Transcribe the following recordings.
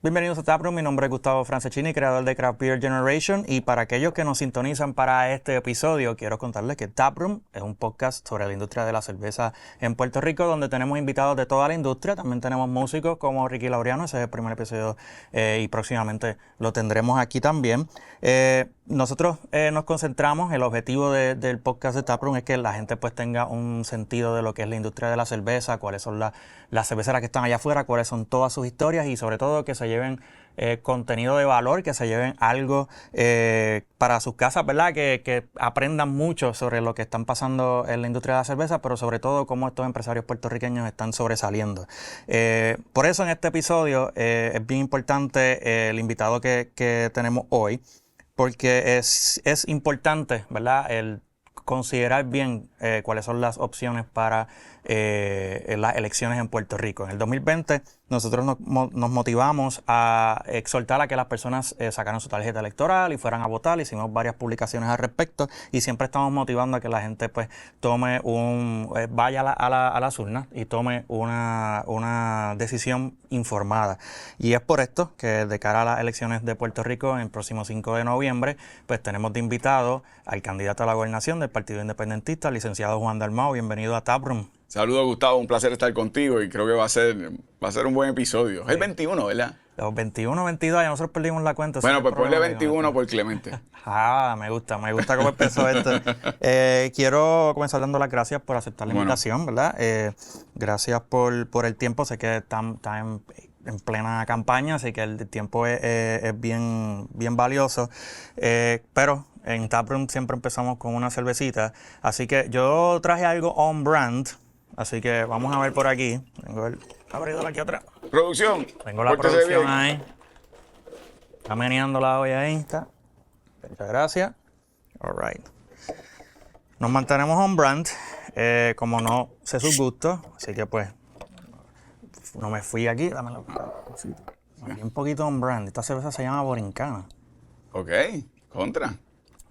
Bienvenidos a Taproom, mi nombre es Gustavo Francescini, creador de Craft Beer Generation, y para aquellos que nos sintonizan para este episodio, quiero contarles que Taproom es un podcast sobre la industria de la cerveza en Puerto Rico, donde tenemos invitados de toda la industria. También tenemos músicos como Ricky Laureano, ese es el primer episodio y próximamente lo tendremos aquí también. Nosotros nos concentramos, el objetivo del podcast de Taproom es que la gente pues tenga un sentido de lo que es la industria de la cerveza, cuáles son las cerveceras que están allá afuera, cuáles son todas sus historias y sobre todo que se lleven contenido de valor, que se lleven algo para sus casas, ¿verdad? Que aprendan mucho sobre lo que están pasando en la industria de la cerveza, pero sobre todo cómo estos empresarios puertorriqueños están sobresaliendo. Por eso en este episodio es bien importante el invitado que tenemos hoy, porque es importante, ¿verdad?, el considerar bien cuáles son las opciones para las elecciones en Puerto Rico. En el 2020 nosotros nos motivamos a exhortar a que las personas sacaran su tarjeta electoral y fueran a votar. Hicimos varias publicaciones al respecto y siempre estamos motivando a que la gente pues tome vaya a las urnas y tome una decisión informada. Y es por esto que de cara a las elecciones de Puerto Rico en el próximo 5 de noviembre, pues tenemos de invitado al candidato a la gobernación del Partido Independentista, el licenciado Juan Dalmau. Bienvenido a Taproom. Saludos, Gustavo, un placer estar contigo y creo que va a ser un buen episodio. Es el 21, ¿verdad? Los 21, 22, ya nosotros perdimos la cuenta. Bueno, pues ponle 21 por Clemente. Me gusta cómo empezó esto. Quiero comenzar dando las gracias por aceptar la invitación, ¿verdad? Gracias por el tiempo, sé que están en plena campaña, así que el tiempo es bien valioso, pero en Taproom siempre empezamos con una cervecita, así que yo traje algo on brand, así que vamos a ver por aquí. Tengo el abridor aquí atrás. Producción. Tengo la producción ahí. Está meneando la olla ahí. Está. Muchas gracias. All right. Nos mantenemos on brand, como no sé sus gustos, así que pues no me fui aquí. Dámelo. Un poquito on brand. Esta cerveza se llama Borincana. Ok, contra.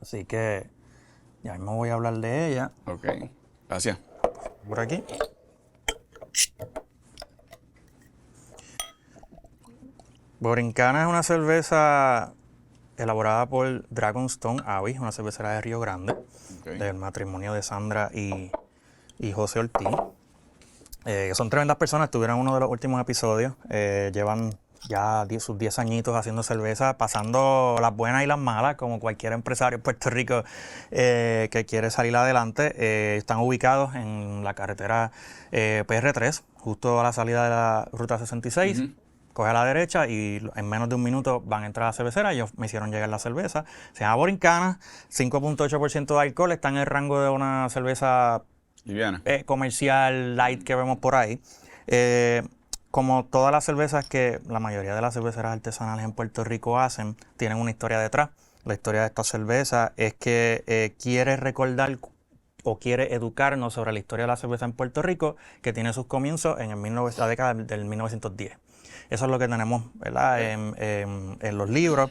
Así que ya mismo voy a hablar de ella. Ok, gracias. Por aquí. Borincana es una cerveza elaborada por Dragonstone Abbey, una cervecera de Río Grande, del matrimonio de Sandra y José Ortiz. Son tremendas personas, estuvieron en uno de los últimos episodios, llevan ya sus 10 añitos haciendo cerveza, pasando las buenas y las malas, como cualquier empresario en Puerto Rico que quiere salir adelante. Están ubicados en la carretera PR3, justo a la salida de la Ruta 66. Coge a la derecha y en menos de un minuto van a entrar a la cervecera. Ellos me hicieron llegar la cerveza. Se llama Borincana, 5.8% de alcohol. Está en el rango de una cerveza liviana, comercial light que vemos por ahí. Como todas las cervezas que la mayoría de las cerveceras artesanales en Puerto Rico hacen, tienen una historia detrás. La historia de esta cerveza es que quiere recordar o quiere educarnos sobre la historia de la cerveza en Puerto Rico, que tiene sus comienzos en la década del 1910. Eso es lo que tenemos, ¿verdad?, en los libros.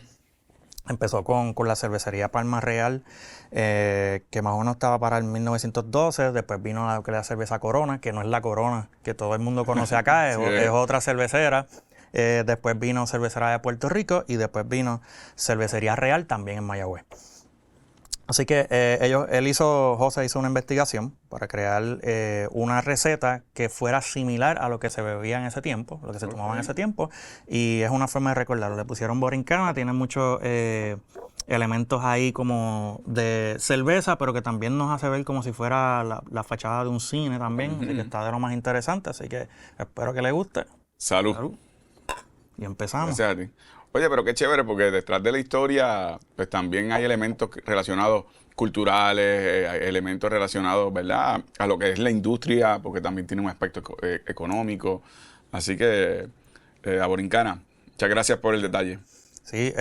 Empezó con la cervecería Palma Real, que más o menos estaba para el 1912. Después vino la cerveza Corona, que no es la Corona que todo el mundo conoce acá, es otra cervecera. Después vino Cervecera de Puerto Rico y después vino Cervecería Real, también en Mayagüez. Así que José hizo una investigación para crear una receta que fuera similar a lo que se bebía en ese tiempo, lo que se tomaba en ese tiempo, y es una forma de recordarlo. Le pusieron Borincana, tiene muchos elementos ahí como de cerveza, pero que también nos hace ver como si fuera la fachada de un cine también, así que está de lo más interesante, así que espero que le guste. Salud. Salud. Y empezamos. Gracias a ti. Oye, pero qué chévere, porque detrás de la historia, pues también hay elementos relacionados culturales, elementos relacionados, ¿verdad?, a lo que es la industria, porque también tiene un aspecto económico. Así que, a Borincana, muchas gracias por el detalle. Sí,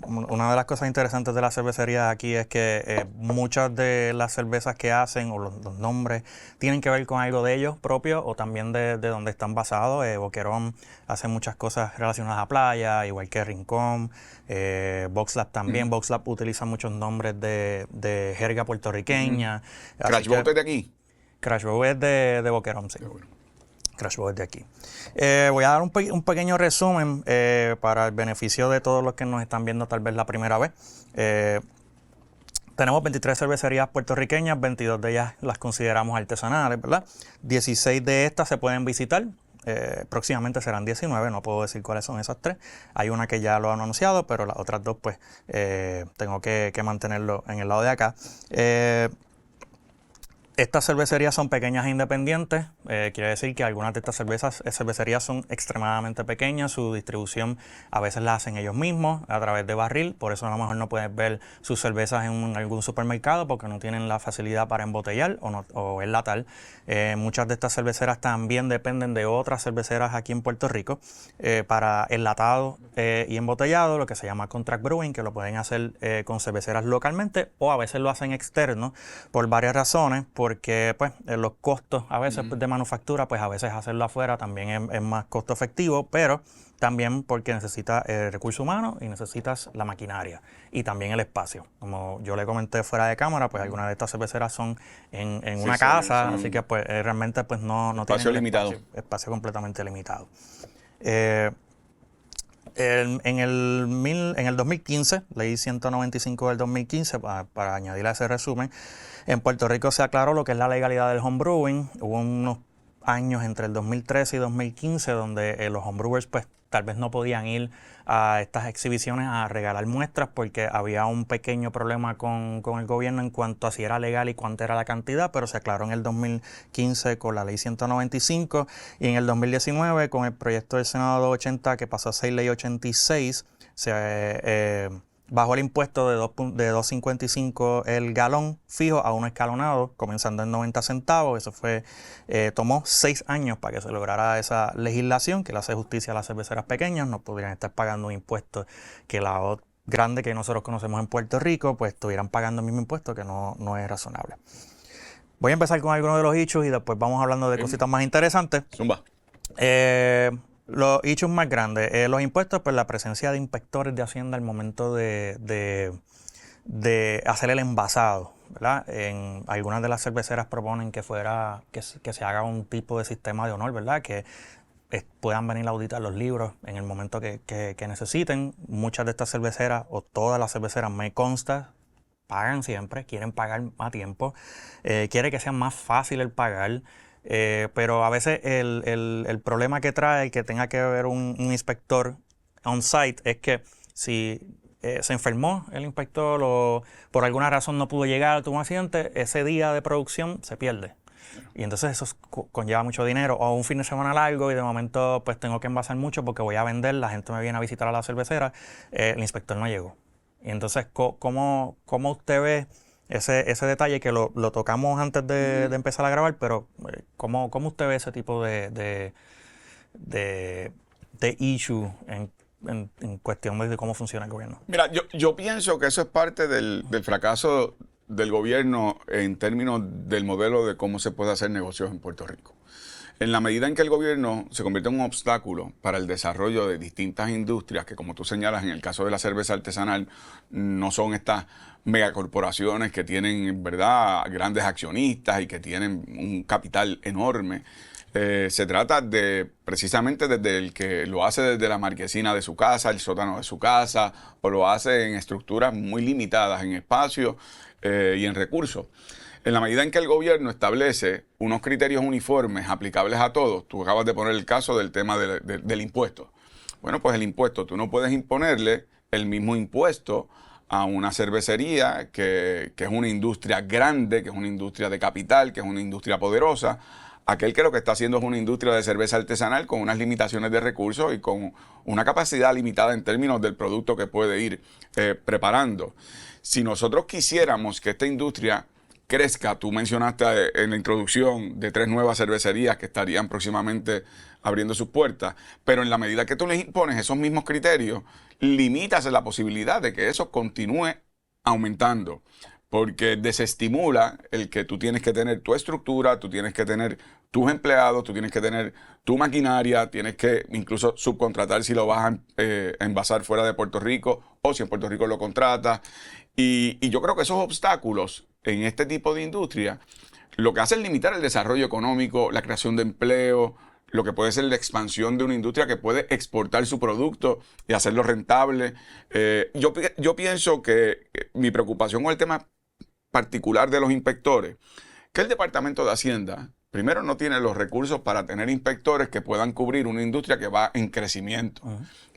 una de las cosas interesantes de la cervecería aquí es que muchas de las cervezas que hacen o los nombres tienen que ver con algo de ellos propios o también de donde están basados. Boquerón hace muchas cosas relacionadas a playa, igual que Rincón. Box Lab también. Box Lab utiliza muchos nombres de jerga puertorriqueña. ¿Crash Boat es de aquí? Crash Boat es de Boquerón, sí. Qué bueno. Crash Bow desde aquí. Voy a dar un pequeño resumen para el beneficio de todos los que nos están viendo tal vez la primera vez. Tenemos 23 cervecerías puertorriqueñas, 22 de ellas las consideramos artesanales, ¿verdad? 16 de estas se pueden visitar. Próximamente serán 19, no puedo decir cuáles son esas 3. Hay una que ya lo han anunciado, pero las otras 2 pues tengo que mantenerlo en el lado de acá. Estas cervecerías son pequeñas e independientes, quiere decir que algunas de estas cervecerías son extremadamente pequeñas, su distribución a veces la hacen ellos mismos a través de barril, por eso a lo mejor no puedes ver sus cervezas en algún supermercado porque no tienen la facilidad para embotellar o enlatar. Muchas de estas cerveceras también dependen de otras cerveceras aquí en Puerto Rico para enlatado y embotellado, lo que se llama contract brewing, que lo pueden hacer con cerveceras localmente o a veces lo hacen externo por varias razones, porque pues los costos a veces de manufactura, pues a veces hacerlo afuera también es más costo efectivo, pero también porque necesitas recursos humanos y necesitas la maquinaria y también el espacio. Como yo le comenté fuera de cámara, pues algunas de estas cerveceras son en una casa, así que pues realmente pues no espacio tienen limitado. Espacio completamente limitado. En el 2015, ley 195 del 2015, para añadir a ese resumen, en Puerto Rico se aclaró lo que es la legalidad del homebrewing. Hubo unos años entre el 2013 y 2015 donde los homebrewers pues tal vez no podían ir a estas exhibiciones a regalar muestras porque había un pequeño problema con el gobierno en cuanto a si era legal y cuánta era la cantidad, pero se aclaró en el 2015 con la ley 195 y en el 2019 con el proyecto del Senado 280 que pasó a ser ley 86, se bajó el impuesto de 2.55 el galón fijo a uno escalonado, comenzando en 90 centavos. Eso tomó 6 años para que se lograra esa legislación que le hace justicia a las cerveceras pequeñas. No podrían estar pagando un impuesto que la grande que nosotros conocemos en Puerto Rico, pues estuvieran pagando el mismo impuesto, que no es razonable. Voy a empezar con algunos de los issues y después vamos hablando de cositas más interesantes. Zumba. Los issues más grandes, los impuestos, pues la presencia de inspectores de Hacienda al momento de hacer el envasado, ¿verdad? En algunas de las cerveceras proponen que se haga un tipo de sistema de honor, ¿verdad? Que puedan venir a auditar los libros en el momento que necesiten. Muchas de estas cerveceras o todas las cerveceras, me consta, pagan siempre, quieren pagar a tiempo, quiere que sea más fácil el pagar. Pero a veces el problema que trae que tenga que haber un inspector on-site es que si se enfermó el inspector o por alguna razón no pudo llegar, tuvo un accidente, ese día de producción se pierde. Y entonces eso conlleva mucho dinero. O un fin de semana largo y de momento pues tengo que envasar mucho porque voy a vender, la gente me viene a visitar a la cervecera, el inspector no llegó. Y entonces, ¿cómo usted ve ese detalle que lo tocamos antes de empezar a grabar, pero ¿cómo usted ve ese tipo de issue en cuestión de cómo funciona el gobierno? Mira, yo pienso que eso es parte del fracaso del gobierno en términos del modelo de cómo se puede hacer negocios en Puerto Rico. En la medida en que el gobierno se convierte en un obstáculo para el desarrollo de distintas industrias, que como tú señalas, en el caso de la cerveza artesanal, no son estas megacorporaciones que tienen, ¿verdad?, grandes accionistas y que tienen un capital enorme. Se trata de, precisamente desde el que lo hace desde la marquesina de su casa, el sótano de su casa, o lo hace en estructuras muy limitadas en espacio y en recursos. En la medida en que el gobierno establece unos criterios uniformes aplicables a todos, tú acabas de poner el caso del tema del impuesto. Bueno, pues el impuesto, tú no puedes imponerle el mismo impuesto a una cervecería que es una industria grande, que es una industria de capital, que es una industria poderosa, aquel que lo que está haciendo es una industria de cerveza artesanal con unas limitaciones de recursos y con una capacidad limitada en términos del producto que puede ir preparando. Si nosotros quisiéramos que esta industria crezca, tú mencionaste en la introducción de 3 nuevas cervecerías que estarían próximamente abriendo sus puertas, pero en la medida que tú les impones esos mismos criterios, limitas la posibilidad de que eso continúe aumentando, porque desestimula el que tú tienes que tener tu estructura, tú tienes que tener tus empleados, tú tienes que tener tu maquinaria, tienes que incluso subcontratar si lo vas a envasar fuera de Puerto Rico o si en Puerto Rico lo contratas. Y yo creo que esos obstáculos en este tipo de industria lo que hace es limitar el desarrollo económico, la creación de empleo, lo que puede ser la expansión de una industria que puede exportar su producto y hacerlo rentable. Yo pienso que mi preocupación con el tema particular de los inspectores, que el Departamento de Hacienda, primero, no tiene los recursos para tener inspectores que puedan cubrir una industria que va en crecimiento.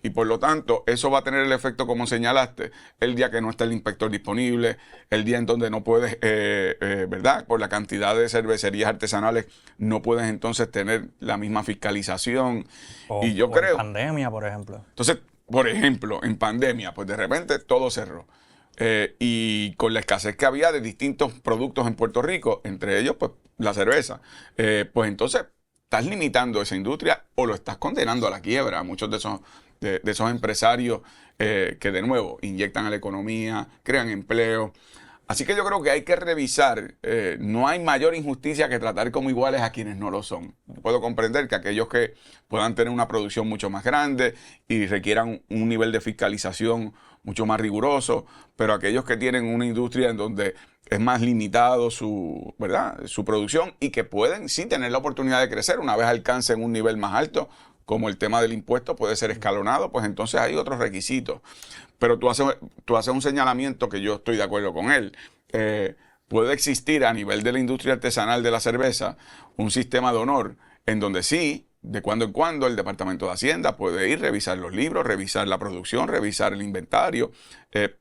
Y por lo tanto, eso va a tener el efecto, como señalaste, el día que no está el inspector disponible, el día en donde no puedes, ¿verdad? Por la cantidad de cervecerías artesanales, no puedes entonces tener la misma fiscalización. Y yo creo... En pandemia, por ejemplo. Entonces, por ejemplo, en pandemia, pues de repente todo cerró. Y con la escasez que había de distintos productos en Puerto Rico, entre ellos, pues, la cerveza, pues entonces estás limitando esa industria o lo estás condenando a la quiebra a muchos de esos empresarios que, de nuevo, inyectan a la economía, crean empleo. Así que yo creo que hay que revisar, no hay mayor injusticia que tratar como iguales a quienes no lo son. Puedo comprender que aquellos que puedan tener una producción mucho más grande y requieran un nivel de fiscalización mucho más riguroso, pero aquellos que tienen una industria en donde es más limitado ¿verdad? Su producción y que pueden sí tener la oportunidad de crecer una vez alcancen un nivel más alto, como el tema del impuesto puede ser escalonado, pues entonces hay otros requisitos. Pero tú haces un señalamiento que yo estoy de acuerdo con él. Puede existir a nivel de la industria artesanal de la cerveza un sistema de honor en donde sí, de cuando en cuando, el Departamento de Hacienda puede ir, revisar los libros, revisar la producción, revisar el inventario,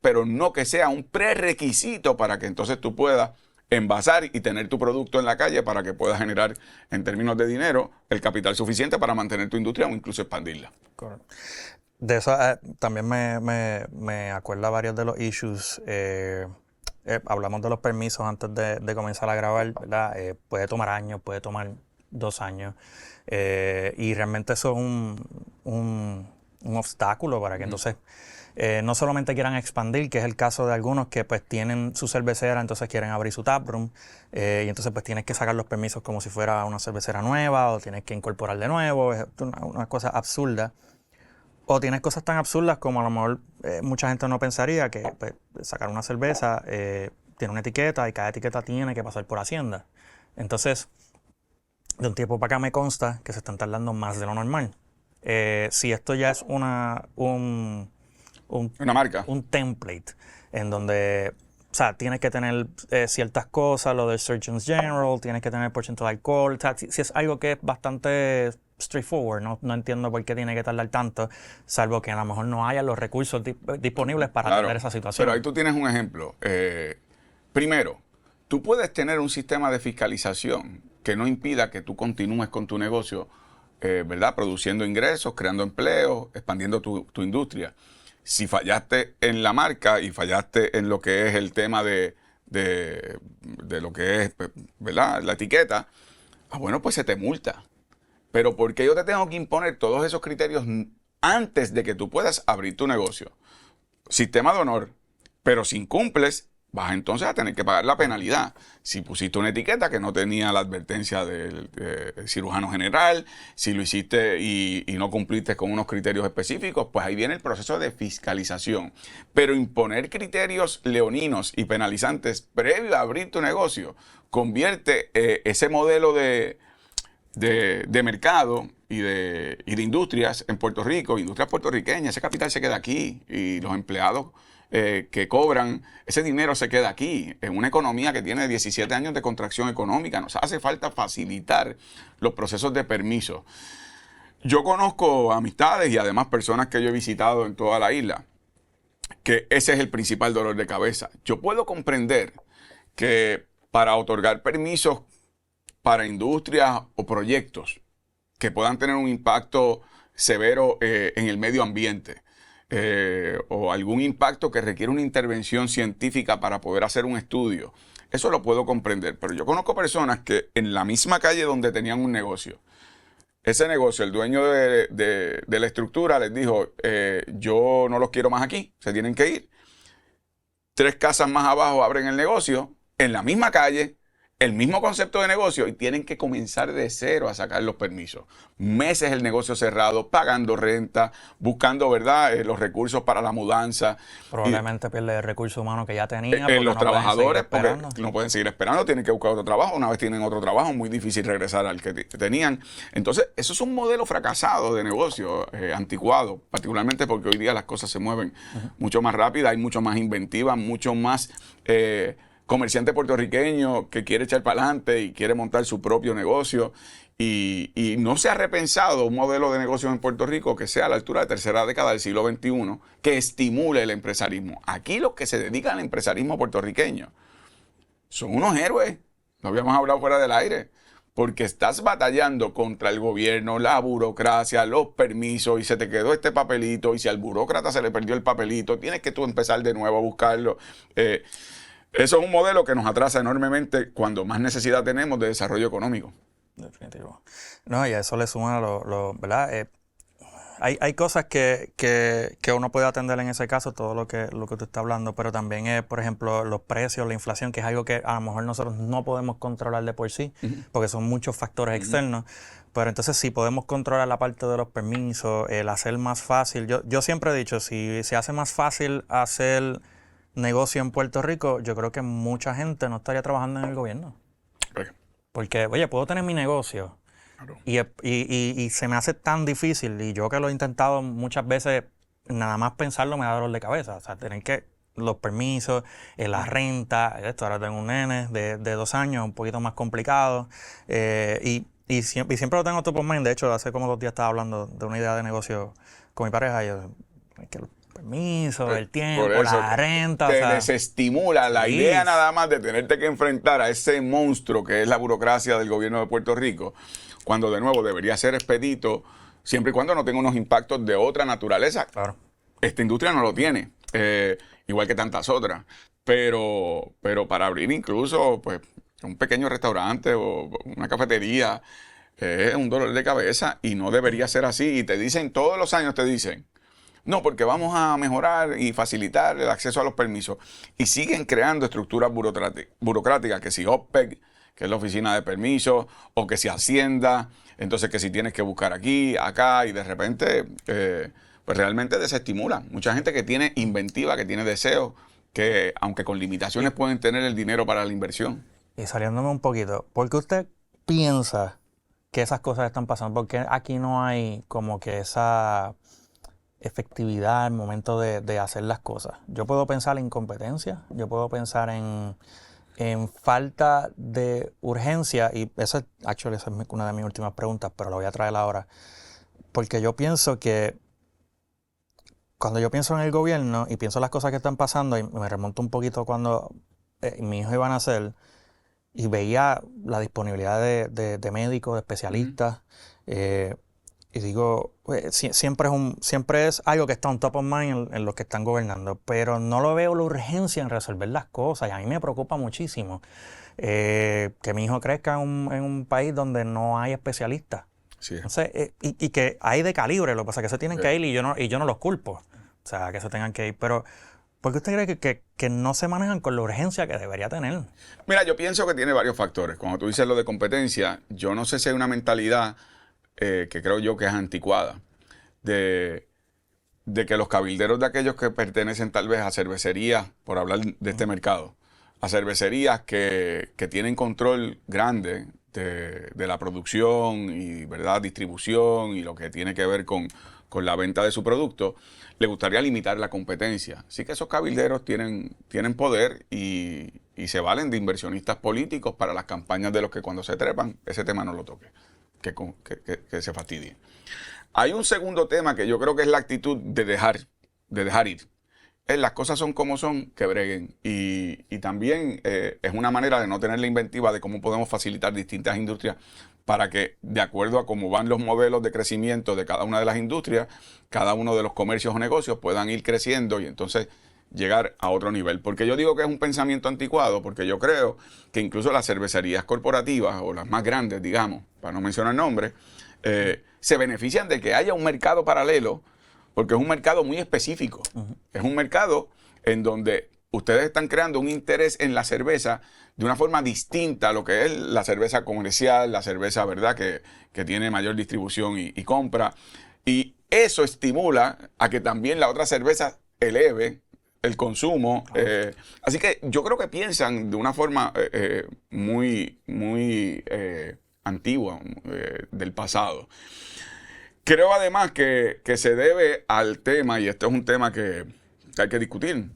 pero no que sea un prerequisito para que entonces tú puedas envasar y tener tu producto en la calle para que puedas generar, en términos de dinero, el capital suficiente para mantener tu industria o incluso expandirla. Correcto. De eso también me acuerda varios de los issues. Hablamos de los permisos antes de comenzar a grabar, ¿verdad? Puede tomar años, puede tomar 2 años. Y realmente eso es un obstáculo para que entonces no solamente quieran expandir, que es el caso de algunos que pues tienen su cervecera, entonces quieren abrir su taproom, y entonces pues tienes que sacar los permisos como si fuera una cervecera nueva, o tienes que incorporar de nuevo, es una cosa absurda. O tienes cosas tan absurdas como a lo mejor mucha gente no pensaría que pues, sacar una cerveza tiene una etiqueta y cada etiqueta tiene que pasar por Hacienda. Entonces, de un tiempo para acá me consta que se están tardando más de lo normal. Si esto ya es una marca, un template en donde, o sea, tienes que tener ciertas cosas, lo del Surgeon General, tienes que tener porcentaje de alcohol, o sea, si es algo que es bastante straightforward, no entiendo por qué tiene que tardar tanto, salvo que a lo mejor no haya los recursos disponibles para atender esa situación. Pero ahí tú tienes un ejemplo. Primero, tú puedes tener un sistema de fiscalización que no impida que tú continúes con tu negocio, ¿verdad? Produciendo ingresos, creando empleos, expandiendo tu industria. Si fallaste en la marca y fallaste en lo que es el tema de lo que es, ¿verdad? La etiqueta, bueno, pues se te multa. Pero ¿por qué yo te tengo que imponer todos esos criterios antes de que tú puedas abrir tu negocio? Sistema de honor, pero si incumples, vas entonces a tener que pagar la penalidad. Si pusiste una etiqueta que no tenía la advertencia del cirujano general, si lo hiciste y no cumpliste con unos criterios específicos, pues ahí viene el proceso de fiscalización. Pero imponer criterios leoninos y penalizantes previo a abrir tu negocio convierte ese modelo de mercado y de industrias en Puerto Rico, industrias puertorriqueñas, ese capital se queda aquí y los empleados que cobran, ese dinero se queda aquí, en una economía que tiene 17 años de contracción económica. Nos hace falta facilitar los procesos de permiso. Yo conozco amistades y además personas que yo he visitado en toda la isla, que ese es el principal dolor de cabeza. Yo puedo comprender que para otorgar permisos para industrias o proyectos que puedan tener un impacto severo en el medio ambiente, o algún impacto que requiere una intervención científica para poder hacer un estudio, eso lo puedo comprender. Pero yo conozco personas que en la misma calle donde tenían un negocio, ese negocio, el dueño de la estructura les dijo, yo no los quiero más aquí, se tienen que ir. 3 casas más abajo abren el negocio, en la misma calle, el mismo concepto de negocio y tienen que comenzar de cero a sacar los permisos. Meses el negocio cerrado, pagando renta, buscando, ¿verdad?, los recursos para la mudanza. Probablemente pierde el recurso humano que ya tenía. Porque los no trabajadores, pueden seguir porque no pueden seguir esperando, tienen que buscar otro trabajo. Una vez tienen otro trabajo, muy difícil regresar al que tenían. Entonces, eso es un modelo fracasado de negocio, anticuado, particularmente porque hoy día las cosas se mueven mucho más rápido, hay mucho más inventiva, mucho más comerciante puertorriqueño que quiere echar para adelante y quiere montar su propio negocio. Y no se ha repensado un modelo de negocios en Puerto Rico que sea a la altura de tercera década del siglo XXI, que estimule el empresarismo. Aquí los que se dedican al empresarismo puertorriqueño son unos héroes. Lo habíamos hablado fuera del aire. Porque estás batallando contra el gobierno, la burocracia, los permisos, y se te quedó este papelito, y si al burócrata se le perdió el papelito, tienes que tú empezar de nuevo a buscarlo. Eso es un modelo que nos atrasa enormemente cuando más necesidad tenemos de desarrollo económico. Definitivo. No, y a eso le suma ¿verdad? Hay cosas que uno puede atender en ese caso, todo lo que tú estás hablando, pero también es, por ejemplo, los precios, la inflación, que es algo que a lo mejor nosotros no podemos controlar de por sí, porque son muchos factores externos. Pero entonces si podemos controlar la parte de los permisos, el hacer más fácil. Yo siempre he dicho, si se hace más fácil hacer negocio en Puerto Rico, yo creo que mucha gente no estaría trabajando en el gobierno. Porque, oye, puedo tener mi negocio Claro. y se me hace tan difícil, y yo que lo he intentado muchas veces, nada más pensarlo me da dolor de cabeza. O sea, tener que los permisos, la renta, esto, ahora tengo un nene de 2 años, un poquito más complicado, y siempre lo tengo top of mind. De hecho, hace como 2 días estaba hablando de una idea de negocio con mi pareja, y yo, que los permisos, el tiempo, la renta. Te desestimula la idea nada más de tenerte que enfrentar a ese monstruo que es la burocracia del gobierno de Puerto Rico, cuando de nuevo debería ser expedito, siempre y cuando no tenga unos impactos de otra naturaleza. Claro. Esta industria no lo tiene, igual que tantas otras, pero para abrir incluso pues un pequeño restaurante o una cafetería es un dolor de cabeza y no debería ser así. Y te dicen, todos los años te dicen, no, porque vamos a mejorar y facilitar el acceso a los permisos. Y siguen creando estructuras burocráticas, que si OPEC, que es la oficina de permisos, o que si Hacienda, entonces que si tienes que buscar aquí, acá, y de repente, pues realmente desestimulan. Mucha gente que tiene inventiva, que tiene deseo, que aunque con limitaciones pueden tener el dinero para la inversión. Y saliéndome un poquito, ¿por qué usted piensa que esas cosas están pasando? ¿Por qué aquí no hay como que esa efectividad al momento de hacer las cosas? Yo puedo pensar en incompetencia, yo puedo pensar en falta de urgencia, y esa es una de mis últimas preguntas, pero la voy a traer ahora, porque yo pienso que cuando yo pienso en el gobierno y pienso en las cosas que están pasando, y me remonto un poquito cuando mi hijo iba a nacer y veía la disponibilidad de médicos, de especialistas, y digo, siempre es algo que está on top of mind en los que están gobernando, pero no lo veo la urgencia en resolver las cosas, y a mí me preocupa muchísimo que mi hijo crezca en un país donde no hay especialistas. Sí. Entonces, y que hay de calibre, lo que pasa es que se tienen que ir, y yo no los culpo, o sea, que se tengan que ir, pero ¿por qué usted cree que no se manejan con la urgencia que debería tener? Mira, yo pienso que tiene varios factores. Cuando tú dices lo de competencia, yo no sé si hay una mentalidad que creo yo que es anticuada, de que los cabilderos de aquellos que pertenecen tal vez a cervecerías, por hablar de este mercado, a cervecerías que tienen control grande de la producción y, ¿verdad?, distribución y lo que tiene que ver con la venta de su producto, le gustaría limitar la competencia. Así que esos cabilderos tienen poder y se valen de inversionistas políticos para las campañas de los que cuando se trepan, ese tema no lo toque, que se fastidie. Hay un segundo tema que yo creo que es la actitud de dejar ir. Las cosas son como son, que breguen. Y también es una manera de no tener la inventiva de cómo podemos facilitar distintas industrias para que, de acuerdo a cómo van los modelos de crecimiento de cada una de las industrias, cada uno de los comercios o negocios puedan ir creciendo y entonces llegar a otro nivel. Porque yo digo que es un pensamiento anticuado, porque yo creo que incluso las cervecerías corporativas, o las más grandes, digamos, para no mencionar nombres, se benefician de que haya un mercado paralelo, porque es un mercado muy específico. Es un mercado en donde ustedes están creando un interés en la cerveza de una forma distinta a lo que es la cerveza comercial, la cerveza, ¿verdad?, que tiene mayor distribución y compra. Y eso estimula a que también la otra cerveza eleve el consumo. Así que yo creo que piensan de una forma muy antigua, del pasado. Creo además que se debe al tema, y esto es un tema que hay que discutir,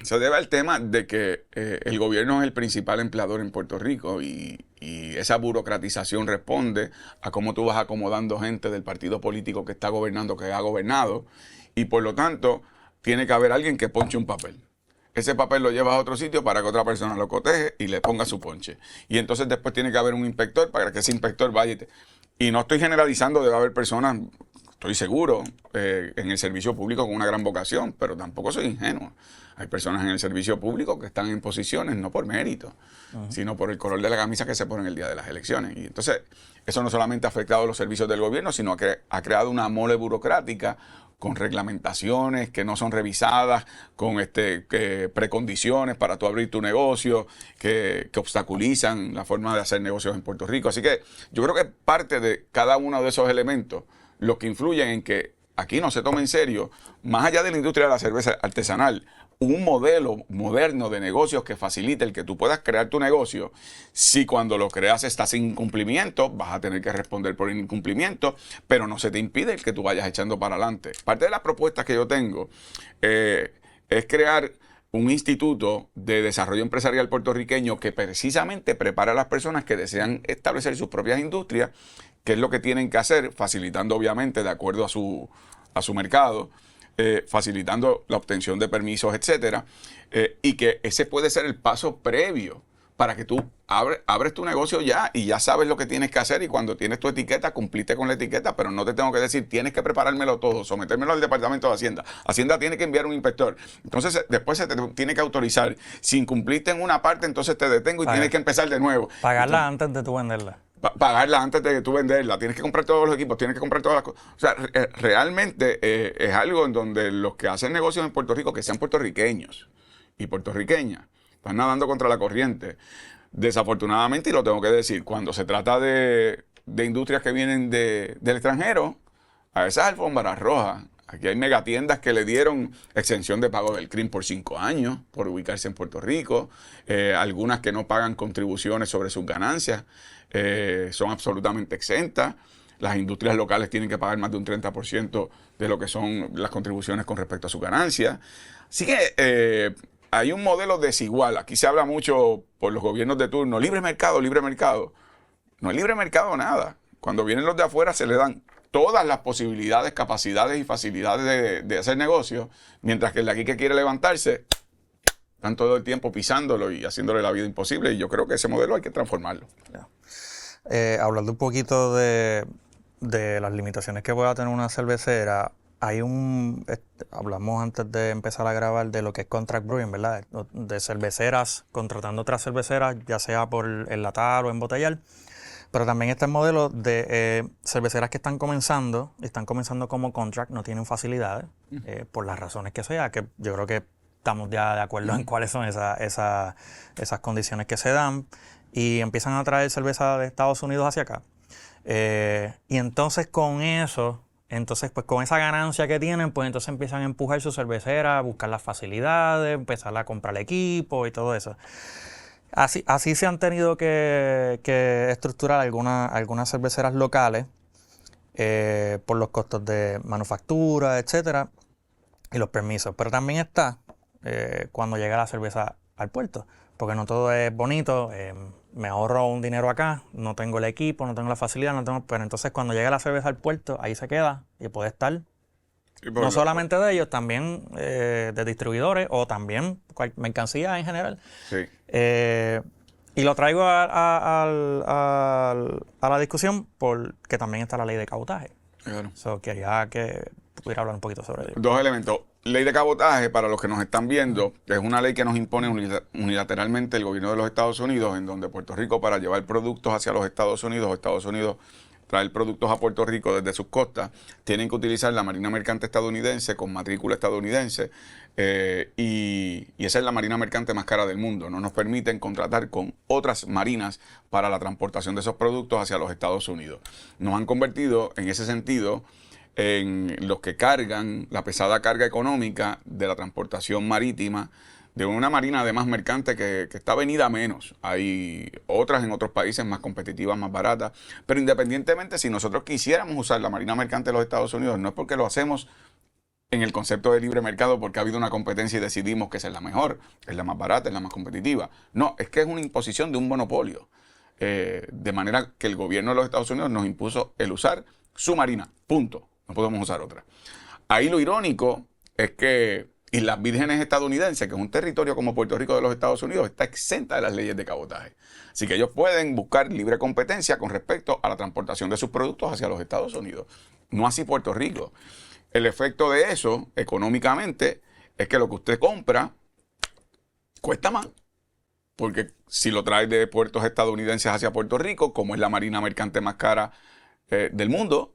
se debe al tema de que el gobierno es el principal empleador en Puerto Rico y esa burocratización responde a cómo tú vas acomodando gente del partido político que está gobernando, que ha gobernado, y por lo tanto tiene que haber alguien que ponche un papel. Ese papel lo llevas a otro sitio para que otra persona lo coteje y le ponga su ponche. Y entonces después tiene que haber un inspector para que ese inspector vaya y no estoy generalizando, debe haber personas, estoy seguro, en el servicio público con una gran vocación, pero tampoco soy ingenuo. Hay personas en el servicio público que están en posiciones no por mérito, sino por el color de la camisa que se ponen el día de las elecciones. Y entonces, eso no solamente ha afectado los servicios del gobierno, sino que ha creado una mole burocrática con reglamentaciones que no son revisadas, con precondiciones para tú abrir tu negocio, que obstaculizan la forma de hacer negocios en Puerto Rico. Así que yo creo que parte de cada uno de esos elementos lo que influyen en que aquí no se tome en serio, más allá de la industria de la cerveza artesanal, un modelo moderno de negocios que facilite el que tú puedas crear tu negocio. Si cuando lo creas estás sin incumplimiento, vas a tener que responder por el incumplimiento, pero no se te impide el que tú vayas echando para adelante. Parte de las propuestas que yo tengo es crear un instituto de desarrollo empresarial puertorriqueño que precisamente prepara a las personas que desean establecer sus propias industrias, qué es lo que tienen que hacer, facilitando obviamente de acuerdo a su mercado, facilitando la obtención de permisos, etcétera, y que ese puede ser el paso previo para que tú abres tu negocio ya y ya sabes lo que tienes que hacer, y cuando tienes tu etiqueta, cumpliste con la etiqueta, pero no te tengo que decir, tienes que preparármelo todo, sometérmelo al Departamento de Hacienda. Hacienda tiene que enviar un inspector. Entonces, después se te tiene que autorizar. Si incumpliste en una parte, entonces te detengo y tienes que empezar de nuevo. Pagarla antes de tú venderla. Pagarla antes de tú venderla, tienes que comprar todos los equipos, tienes que comprar todas las cosas. O sea, realmente es algo en donde los que hacen negocios en Puerto Rico, que sean puertorriqueños y puertorriqueñas, están nadando contra la corriente. Desafortunadamente, y lo tengo que decir, cuando se trata de industrias que vienen del extranjero, a esas alfombras rojas, aquí hay megatiendas que le dieron exención de pago del CRIM por 5 años, por ubicarse en Puerto Rico, algunas que no pagan contribuciones sobre sus ganancias, son absolutamente exentas. Las industrias locales tienen que pagar más de un 30% de lo que son las contribuciones con respecto a sus ganancias. Así que hay un modelo desigual. Aquí se habla mucho por los gobiernos de turno, libre mercado, libre mercado. No hay libre mercado nada. Cuando vienen los de afuera se le dan todas las posibilidades, capacidades y facilidades de hacer negocios, mientras que el de aquí que quiere levantarse, están todo el tiempo pisándolo y haciéndole la vida imposible, y yo creo que ese modelo hay que transformarlo. Hablando un poquito de las limitaciones que pueda tener una cervecera, hablamos antes de empezar a grabar de lo que es contract brewing, ¿verdad? De cerveceras contratando otras cerveceras, ya sea por enlatar o embotellar. Pero también está el modelo de cerveceras que están comenzando como contract, no tienen facilidades, por las razones que sea, que yo creo que estamos ya de acuerdo en cuáles son esas condiciones que se dan, y empiezan a traer cerveza de Estados Unidos hacia acá. Y entonces con eso, pues con esa ganancia que tienen, pues entonces empiezan a empujar su cervecera, a buscar las facilidades, empezar a comprar equipo y todo eso. Así se han tenido que estructurar algunas cerveceras locales por los costos de manufactura, etcétera, y los permisos. Pero también está cuando llega la cerveza al puerto, porque no todo es bonito. Me ahorro un dinero acá, no tengo el equipo, no tengo la facilidad, pero entonces cuando llega la cerveza al puerto, ahí se queda y puede estar. No solamente de ellos, también de distribuidores o también mercancía en general. Sí. Y lo traigo a la discusión porque también está la ley de cabotaje. Claro. Quería que pudiera hablar un poquito sobre ello. Dos elementos. Ley de cabotaje, para los que nos están viendo, es una ley que nos impone unilateralmente el gobierno de los Estados Unidos, en donde Puerto Rico, para llevar productos hacia los Estados Unidos traer productos a Puerto Rico desde sus costas, tienen que utilizar la Marina Mercante estadounidense con matrícula estadounidense y esa es la Marina Mercante más cara del mundo. No nos permiten contratar con otras marinas para la transportación de esos productos hacia los Estados Unidos. Nos han convertido en ese sentido en los que cargan la pesada carga económica de la transportación marítima de una marina además mercante que está venida a menos. Hay otras en otros países más competitivas, más baratas, pero independientemente si nosotros quisiéramos usar la marina mercante de los Estados Unidos, no es porque lo hacemos en el concepto de libre mercado porque ha habido una competencia y decidimos que esa es la mejor, es la más barata, es la más competitiva. No, es que es una imposición de un monopolio. De manera que el gobierno de los Estados Unidos nos impuso el usar su marina, punto. No podemos usar otra. Ahí lo irónico es que Islas Vírgenes estadounidenses, que es un territorio como Puerto Rico de los Estados Unidos, está exenta de las leyes de cabotaje. Así que ellos pueden buscar libre competencia con respecto a la transportación de sus productos hacia los Estados Unidos. No así Puerto Rico. El efecto de eso, económicamente, es que lo que usted compra cuesta más. Porque si lo trae de puertos estadounidenses hacia Puerto Rico, como es la marina mercante más cara del mundo,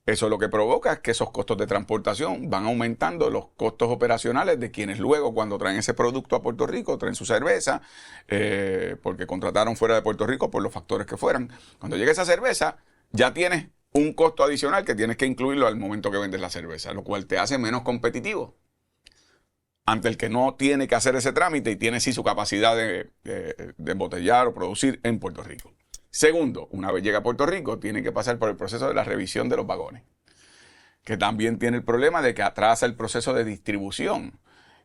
eso lo que provoca es que esos costos de transportación van aumentando los costos operacionales de quienes luego cuando traen ese producto a Puerto Rico, traen su cerveza, porque contrataron fuera de Puerto Rico por los factores que fueran. Cuando llega esa cerveza, ya tienes un costo adicional que tienes que incluirlo al momento que vendes la cerveza, lo cual te hace menos competitivo ante el que no tiene que hacer ese trámite y tiene sí su capacidad de embotellar o producir en Puerto Rico. Segundo, una vez llega a Puerto Rico, tiene que pasar por el proceso de la revisión de los vagones, que también tiene el problema de que atrasa el proceso de distribución.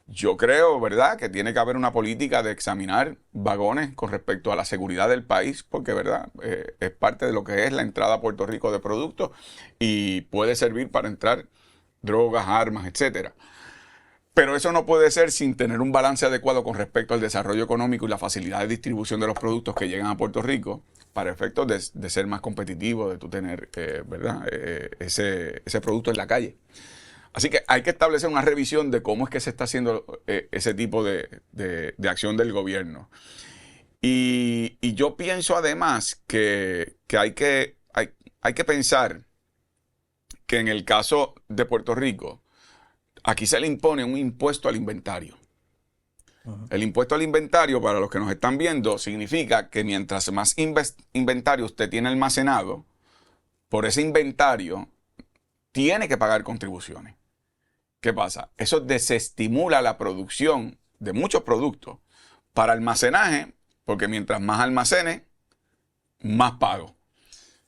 Yo creo, ¿verdad?, que tiene que haber una política de examinar vagones con respecto a la seguridad del país, porque, ¿verdad?, es parte de lo que es la entrada a Puerto Rico de productos y puede servir para entrar drogas, armas, etcétera. Pero eso no puede ser sin tener un balance adecuado con respecto al desarrollo económico y la facilidad de distribución de los productos que llegan a Puerto Rico para efectos de ser más competitivo, de tú tener ¿verdad? Ese producto en la calle. Así que hay que establecer una revisión de cómo es que se está haciendo ese tipo de acción del gobierno. Y yo pienso además que hay que pensar que en el caso de Puerto Rico, aquí se le impone un impuesto al inventario. El impuesto al inventario, para los que nos están viendo, significa que mientras más inventario usted tiene almacenado, por ese inventario tiene que pagar contribuciones. ¿Qué pasa? Eso desestimula la producción de muchos productos para almacenaje, porque mientras más almacene, más pago.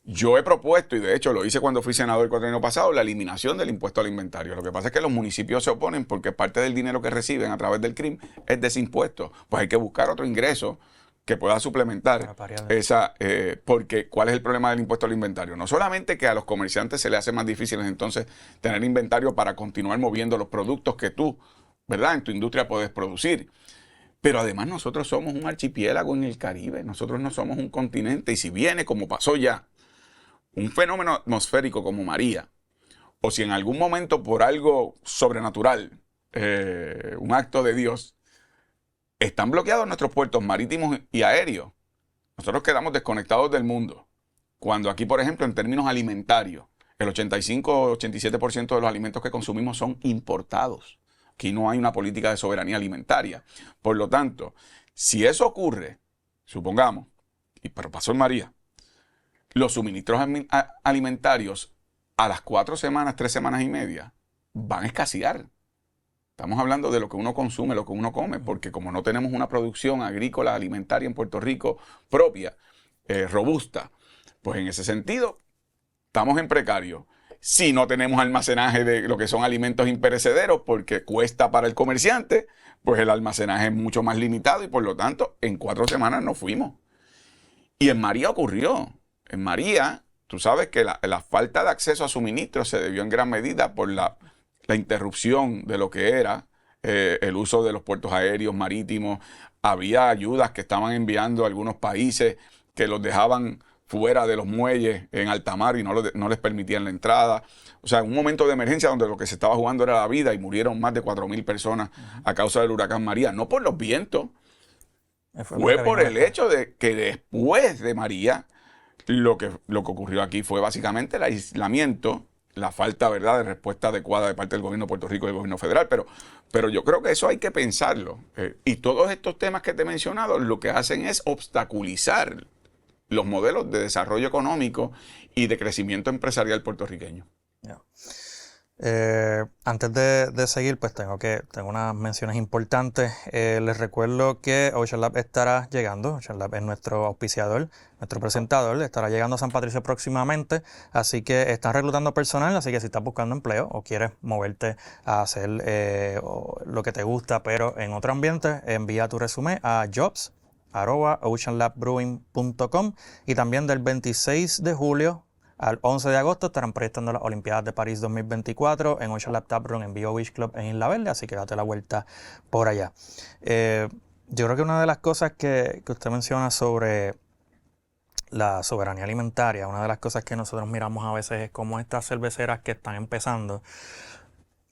Yo he propuesto, y de hecho lo hice cuando fui senador el cuatrienio pasado, la eliminación del impuesto al inventario. Lo que pasa es que los municipios se oponen porque parte del dinero que reciben a través del CRIM es de ese impuesto. Pues hay que buscar otro ingreso que pueda suplementar esa, porque ¿cuál es el problema del impuesto al inventario? No solamente que a los comerciantes se les hace más difícil entonces tener inventario para continuar moviendo los productos que tú, ¿verdad?, en tu industria puedes producir. Pero además nosotros somos un archipiélago en el Caribe, nosotros no somos un continente y si viene, como pasó ya, un fenómeno atmosférico como María, o si en algún momento por algo sobrenatural, un acto de Dios, están bloqueados nuestros puertos marítimos y aéreos, nosotros quedamos desconectados del mundo. Cuando aquí, por ejemplo, en términos alimentarios, el 85-87% de los alimentos que consumimos son importados. Aquí no hay una política de soberanía alimentaria. Por lo tanto, si eso ocurre, supongamos, pero pasó en María, los suministros alimentarios a las 4 semanas, 3 semanas y media van a escasear. Estamos hablando de lo que uno consume, lo que uno come, porque como no tenemos una producción agrícola alimentaria en Puerto Rico propia, robusta, pues en ese sentido estamos en precario. Si no tenemos almacenaje de lo que son alimentos imperecederos, porque cuesta para el comerciante, pues el almacenaje es mucho más limitado y por lo tanto en 4 semanas nos fuimos. Y en María ocurrió. En María, tú sabes que la falta de acceso a suministros se debió en gran medida por la interrupción de lo que era el uso de los puertos aéreos, marítimos. Había ayudas que estaban enviando a algunos países que los dejaban fuera de los muelles en alta mar y no les permitían la entrada. O sea, un momento de emergencia donde lo que se estaba jugando era la vida y murieron más de 4.000 personas a causa del huracán María. No por los vientos, fue por el hecho de que después de María Lo que ocurrió aquí fue básicamente el aislamiento, la falta, ¿verdad?, de respuesta adecuada de parte del gobierno de Puerto Rico y del gobierno federal. Pero yo creo que eso hay que pensarlo. Y todos estos temas que te he mencionado lo que hacen es obstaculizar los modelos de desarrollo económico y de crecimiento empresarial puertorriqueño. Yeah. Antes de seguir, pues tengo unas menciones importantes. Les recuerdo que Ocean Lab estará llegando. Ocean Lab es nuestro auspiciador, nuestro presentador. Estará llegando a San Patricio próximamente. Así que están reclutando personal. Así que si estás buscando empleo o quieres moverte a hacer lo que te gusta, pero en otro ambiente, envía tu resumen a jobs@oceanlabbrewing.com. Y también del 26 de julio al 11 de agosto estarán proyectando las Olimpiadas de París 2024 en Ocean Lab Tap Room en Bio Beach Club en Isla Verde, así que date la vuelta por allá. Yo creo que una de las cosas que usted menciona sobre la soberanía alimentaria, una de las cosas que nosotros miramos a veces es cómo estas cerveceras que están empezando,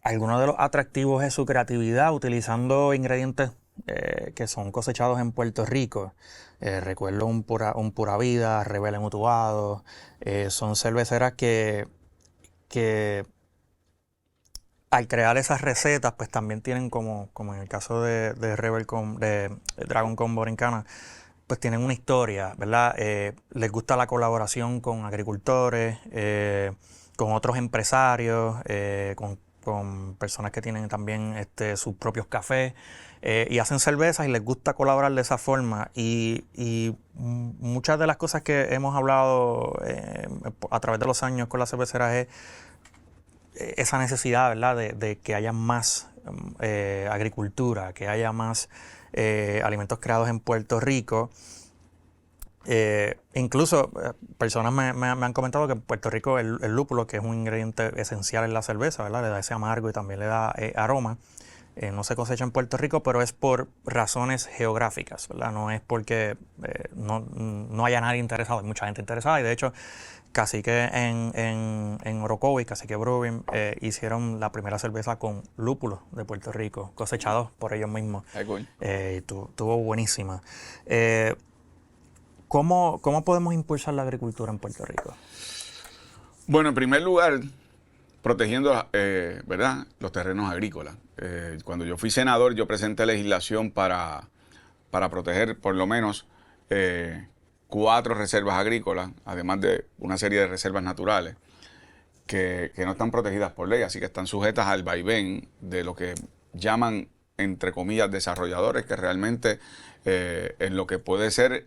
algunos de los atractivos es su creatividad utilizando ingredientes que son cosechados en Puerto Rico. Recuerdo un Pura Vida, Rebel en Utuado. Son cerveceras que al crear esas recetas, pues también tienen como en el caso de Dragon Combo Borincana, pues tienen una historia, ¿verdad? Les gusta la colaboración con agricultores, con otros empresarios, con personas que tienen también sus propios cafés, y hacen cervezas y les gusta colaborar de esa forma. Y muchas de las cosas que hemos hablado a través de los años con las cerveceras es esa necesidad, ¿verdad?, de que haya más agricultura, que haya más alimentos creados en Puerto Rico. Incluso personas me han comentado que en Puerto Rico el lúpulo, que es un ingrediente esencial en la cerveza, ¿verdad?, le da ese amargo y también le da aroma. No se cosecha en Puerto Rico, pero es por razones geográficas, ¿verdad? No es porque no haya nadie interesado, hay mucha gente interesada. Y de hecho, Cacique en Orocovis, Cacique Brewing, hicieron la primera cerveza con lúpulo de Puerto Rico, cosechados por ellos mismos. Cool. Estuvo buenísima. ¿Cómo podemos impulsar la agricultura en Puerto Rico? Bueno, en primer lugar, protegiendo, ¿verdad?, los terrenos agrícolas. Cuando yo fui senador, yo presenté legislación para proteger por lo menos 4 reservas agrícolas, además de una serie de reservas naturales, que no están protegidas por ley, así que están sujetas al vaivén de lo que llaman, entre comillas, desarrolladores, que realmente en lo que puede ser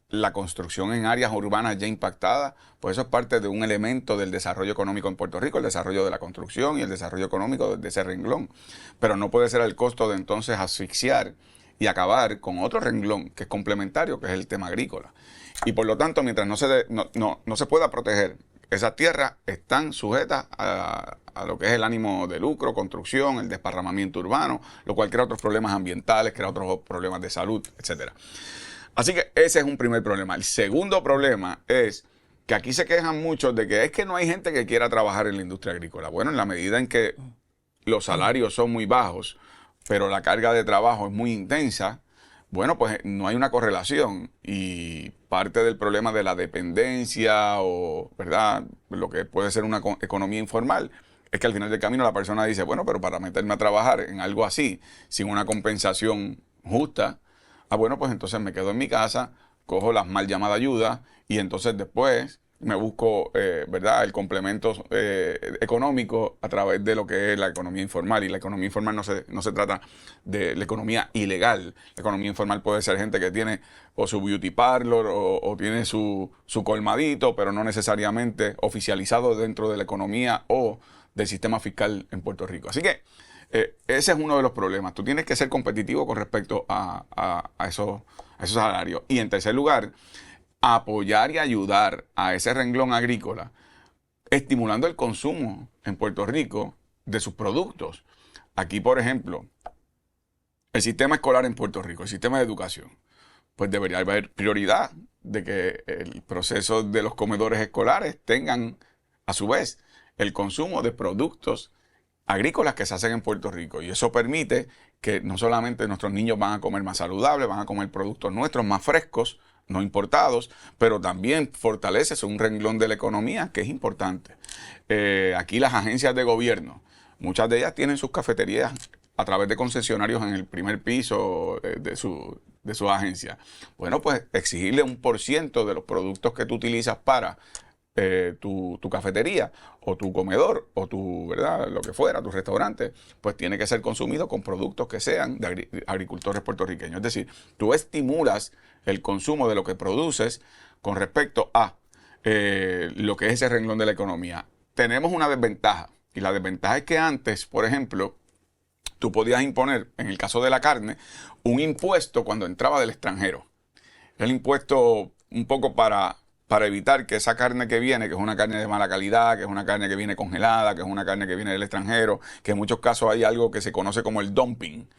la construcción en áreas urbanas ya impactadas, pues eso es parte de un elemento del desarrollo económico en Puerto Rico, el desarrollo de la construcción y el desarrollo económico de ese renglón. Pero no puede ser al costo de entonces asfixiar y acabar con otro renglón que es complementario, que es el tema agrícola. Y por lo tanto, mientras no se pueda proteger, esas tierras están sujetas a lo que es el ánimo de lucro, construcción, el desparramamiento urbano, lo cual crea otros problemas ambientales, crea otros problemas de salud, etcétera. Así que ese es un primer problema. El segundo problema es que aquí se quejan muchos de que es que no hay gente que quiera trabajar en la industria agrícola. Bueno, en la medida en que los salarios son muy bajos, pero la carga de trabajo es muy intensa, bueno, pues no hay una correlación. Y parte del problema de la dependencia o, ¿verdad?, lo que puede ser una economía informal, es que al final del camino la persona dice, bueno, pero para meterme a trabajar en algo así, sin una compensación justa, bueno, pues entonces me quedo en mi casa, cojo las mal llamadas ayudas y entonces después me busco, ¿verdad?, el complemento económico a través de lo que es la economía informal. Y la economía informal no se trata de la economía ilegal. La economía informal puede ser gente que tiene o su beauty parlor o tiene su colmadito, pero no necesariamente oficializado dentro de la economía o del sistema fiscal en Puerto Rico. Así que ese es uno de los problemas. Tú tienes que ser competitivo con respecto a esos salarios. Y en tercer lugar, apoyar y ayudar a ese renglón agrícola, estimulando el consumo en Puerto Rico de sus productos. Aquí, por ejemplo, el sistema escolar en Puerto Rico, el sistema de educación, pues debería haber prioridad de que el proceso de los comedores escolares tengan, a su vez, el consumo de productos agrícolas que se hacen en Puerto Rico. Y eso permite que no solamente nuestros niños van a comer más saludables, van a comer productos nuestros más frescos, no importados, pero también fortaleces un renglón de la economía que es importante. Aquí las agencias de gobierno, muchas de ellas tienen sus cafeterías a través de concesionarios en el primer piso de su agencia. Bueno, pues exigirle un % de los productos que tú utilizas para tu cafetería o tu comedor o ¿verdad? Lo que fuera, tu restaurante, pues tiene que ser consumido con productos que sean de agricultores puertorriqueños. Es decir, tú estimulas el consumo de lo que produces con respecto a lo que es ese renglón de la economía. Tenemos una desventaja, y la desventaja es que antes, por ejemplo, tú podías imponer, en el caso de la carne, un impuesto cuando entraba del extranjero. El impuesto un poco para evitar que esa carne que viene, que es una carne de mala calidad, que es una carne que viene congelada, que es una carne que viene del extranjero, que en muchos casos hay algo que se conoce como el dumping.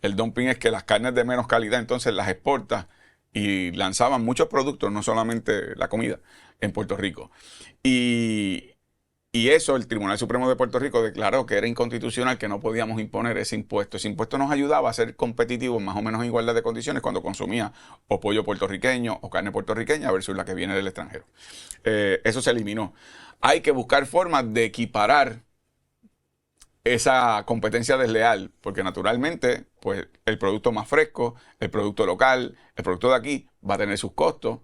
El dumping es que las carnes de menos calidad entonces las exportas y lanzaban muchos productos, no solamente la comida, en Puerto Rico. Y eso el Tribunal Supremo de Puerto Rico declaró que era inconstitucional, que no podíamos imponer ese impuesto. Ese impuesto nos ayudaba a ser competitivos más o menos en igualdad de condiciones cuando consumía o pollo puertorriqueño o carne puertorriqueña versus la que viene del extranjero. Eso se eliminó. Hay que buscar formas de equiparar esa competencia desleal, porque naturalmente pues el producto más fresco, el producto local, el producto de aquí va a tener sus costos,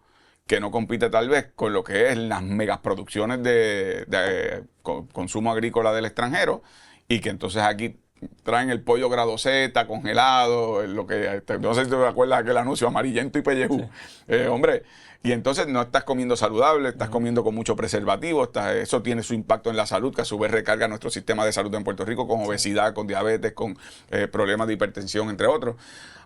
que no compite tal vez con lo que es las megaproducciones de consumo agrícola del extranjero, y que entonces aquí traen el pollo grado Z, congelado, lo que no sé si te acuerdas de aquel anuncio amarillento y pellejú. Sí. Hombre, y entonces no estás comiendo saludable, estás comiendo con mucho preservativo, eso tiene su impacto en la salud, que a su vez recarga nuestro sistema de salud en Puerto Rico con obesidad, con diabetes, con problemas de hipertensión, entre otros.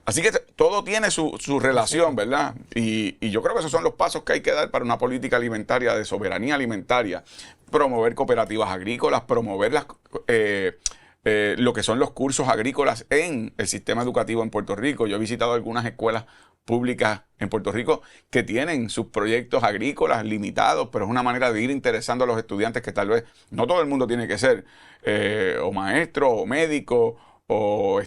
Así que todo tiene su relación, ¿verdad? Y yo creo que esos son los pasos que hay que dar para una política alimentaria de soberanía alimentaria. Promover cooperativas agrícolas, promover lo que son los cursos agrícolas en el sistema educativo en Puerto Rico. Yo he visitado algunas escuelas públicas en Puerto Rico que tienen sus proyectos agrícolas limitados, pero es una manera de ir interesando a los estudiantes que tal vez no todo el mundo tiene que ser o maestro o médico o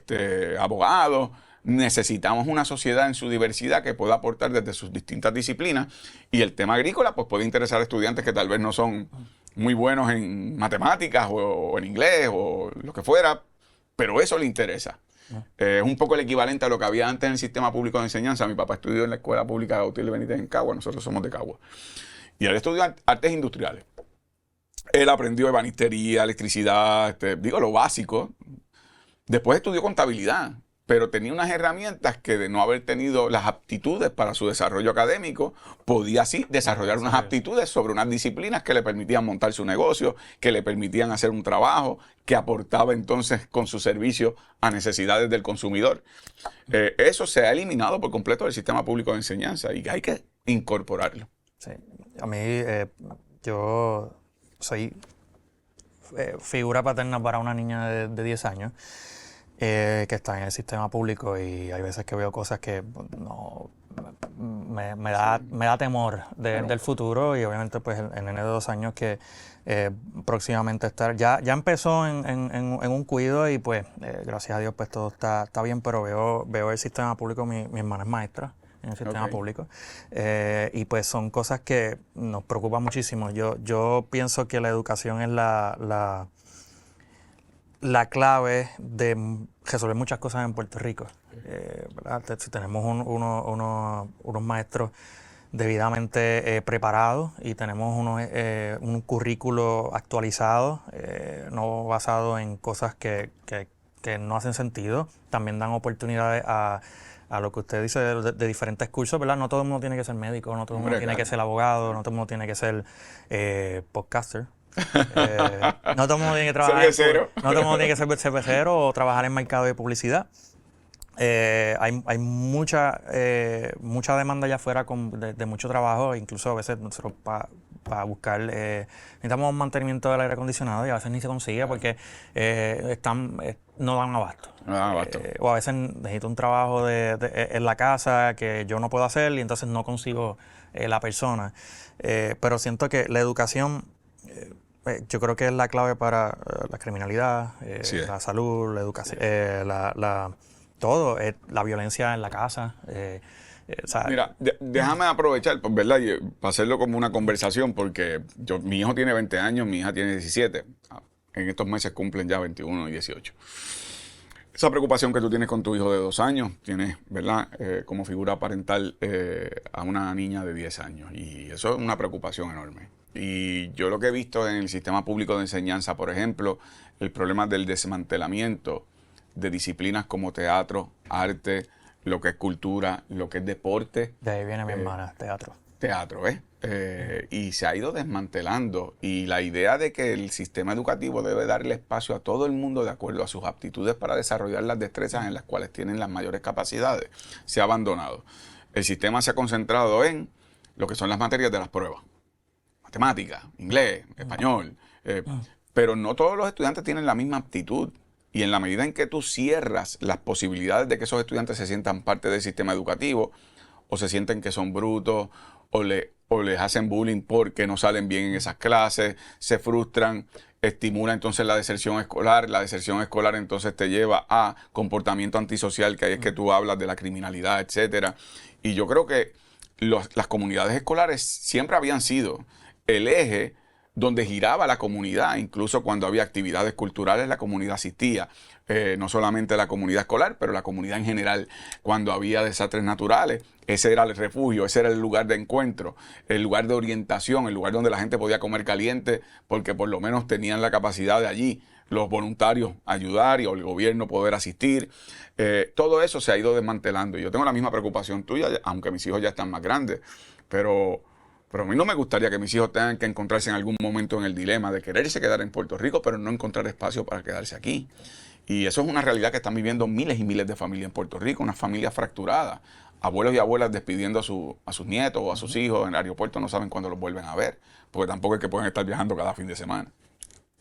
abogado. Necesitamos una sociedad en su diversidad que pueda aportar desde sus distintas disciplinas, y el tema agrícola pues puede interesar a estudiantes que tal vez no son muy buenos en matemáticas o en inglés o lo que fuera, pero eso le interesa. Es un poco el equivalente a lo que había antes en el sistema público de enseñanza. Mi papá estudió en la Escuela Pública de Gautier Benítez en Cagua, nosotros somos de Cagua, y él estudió artes industriales. Él aprendió ebanistería, electricidad, lo básico. Después estudió contabilidad, pero tenía unas herramientas que, de no haber tenido las aptitudes para su desarrollo académico, podía así desarrollar unas aptitudes sobre unas disciplinas que le permitían montar su negocio, que le permitían hacer un trabajo, que aportaba entonces con su servicio a necesidades del consumidor. Eso se ha eliminado por completo del sistema público de enseñanza y hay que incorporarlo. Sí, a mí yo soy figura paterna para una niña de 10 años. Que está en el sistema público, y hay veces que veo cosas que no me da temor del futuro, y obviamente pues el nene de 2 años que próximamente ya empezó en un cuido, y pues gracias a Dios pues todo está bien, pero veo el sistema público. Mi hermana es maestra en el sistema público, y pues son cosas que nos preocupan muchísimo. Yo pienso que la educación es la clave de resolver muchas cosas en Puerto Rico. Si tenemos unos maestros debidamente preparados, y tenemos un currículo actualizado, no basado en cosas que no hacen sentido, también dan oportunidades a lo que usted dice de diferentes cursos, ¿verdad? No todo el mundo tiene que ser médico, no todo el mundo tiene que ser abogado, no todo el mundo tiene que ser podcaster. No todo el mundo tiene que trabajar no todo el mundo tiene que ser cervecero o trabajar en mercado de publicidad. Hay mucha demanda allá afuera de mucho trabajo, incluso a veces nosotros para buscar necesitamos un mantenimiento del aire acondicionado, y a veces ni se consigue porque no dan abasto. O a veces necesito un trabajo en la casa que yo no puedo hacer, y entonces no consigo la persona. Pero siento que la educación, yo creo que es la clave para la criminalidad, la salud, la educación, todo, la violencia en la casa. O sea, Mira, déjame aprovechar, pues, ¿verdad? Y, para hacerlo como una conversación, porque mi hijo tiene 20 años, mi hija tiene 17. En estos meses cumplen ya 21 y 18. Esa preocupación que tú tienes con tu hijo de 2 años, tienes, ¿verdad? Como figura parental a una niña de 10 años. Y eso es una preocupación enorme. Y yo lo que he visto en el sistema público de enseñanza, por ejemplo, el problema del desmantelamiento de disciplinas como teatro, arte, lo que es cultura, lo que es deporte. de ahí viene mi hermana, teatro. Teatro, ¿eh? Y se ha ido desmantelando. Y la idea de que el sistema educativo debe darle espacio a todo el mundo de acuerdo a sus aptitudes para desarrollar las destrezas en las cuales tienen las mayores capacidades, se ha abandonado. El sistema se ha concentrado en lo que son las materias de las pruebas. Matemática, inglés, español. Pero no todos los estudiantes tienen la misma aptitud. Y en la medida en que tú cierras las posibilidades de que esos estudiantes se sientan parte del sistema educativo, o se sienten que son brutos, o les hacen bullying porque no salen bien en esas clases, se frustran, estimula entonces la deserción escolar entonces te lleva a comportamiento antisocial, que ahí es que tú hablas de la criminalidad, etcétera. Y yo creo que las comunidades escolares siempre habían sido el eje donde giraba la comunidad, incluso cuando había actividades culturales, la comunidad asistía, no solamente la comunidad escolar, pero la comunidad en general. Cuando había desastres naturales, ese era el refugio, ese era el lugar de encuentro, el lugar de orientación, el lugar donde la gente podía comer caliente, porque por lo menos tenían la capacidad de allí los voluntarios ayudar y el gobierno poder asistir. Todo eso se ha ido desmantelando. Y yo tengo la misma preocupación tuya, aunque mis hijos ya están más grandes, pero a mí no me gustaría que mis hijos tengan que encontrarse en algún momento en el dilema de quererse quedar en Puerto Rico, pero no encontrar espacio para quedarse aquí. Y eso es una realidad que están viviendo miles y miles de familias en Puerto Rico, una familia fracturada. Abuelos y abuelas despidiendo a sus nietos o a sus hijos en el aeropuerto, no saben cuándo los vuelven a ver, porque tampoco es que pueden estar viajando cada fin de semana.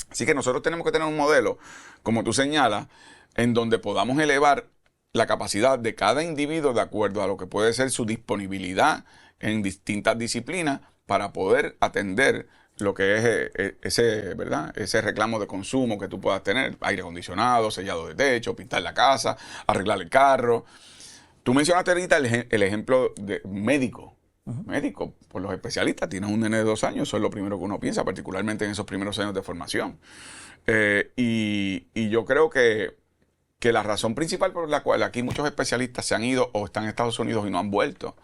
Así que nosotros tenemos que tener un modelo, como tú señalas, en donde podamos elevar la capacidad de cada individuo de acuerdo a lo que puede ser su disponibilidad en distintas disciplinas para poder atender lo que es ese, ¿verdad? Ese reclamo de consumo que tú puedas tener, aire acondicionado, sellado de techo, pintar la casa, arreglar el carro. Tú mencionaste ahorita el ejemplo de médico. Médico, por los especialistas, tienes un nene de 2 años, eso es lo primero que uno piensa, particularmente en esos primeros años de formación. Y yo creo que la razón principal por la cual aquí muchos especialistas se han ido o están en Estados Unidos y no han vuelto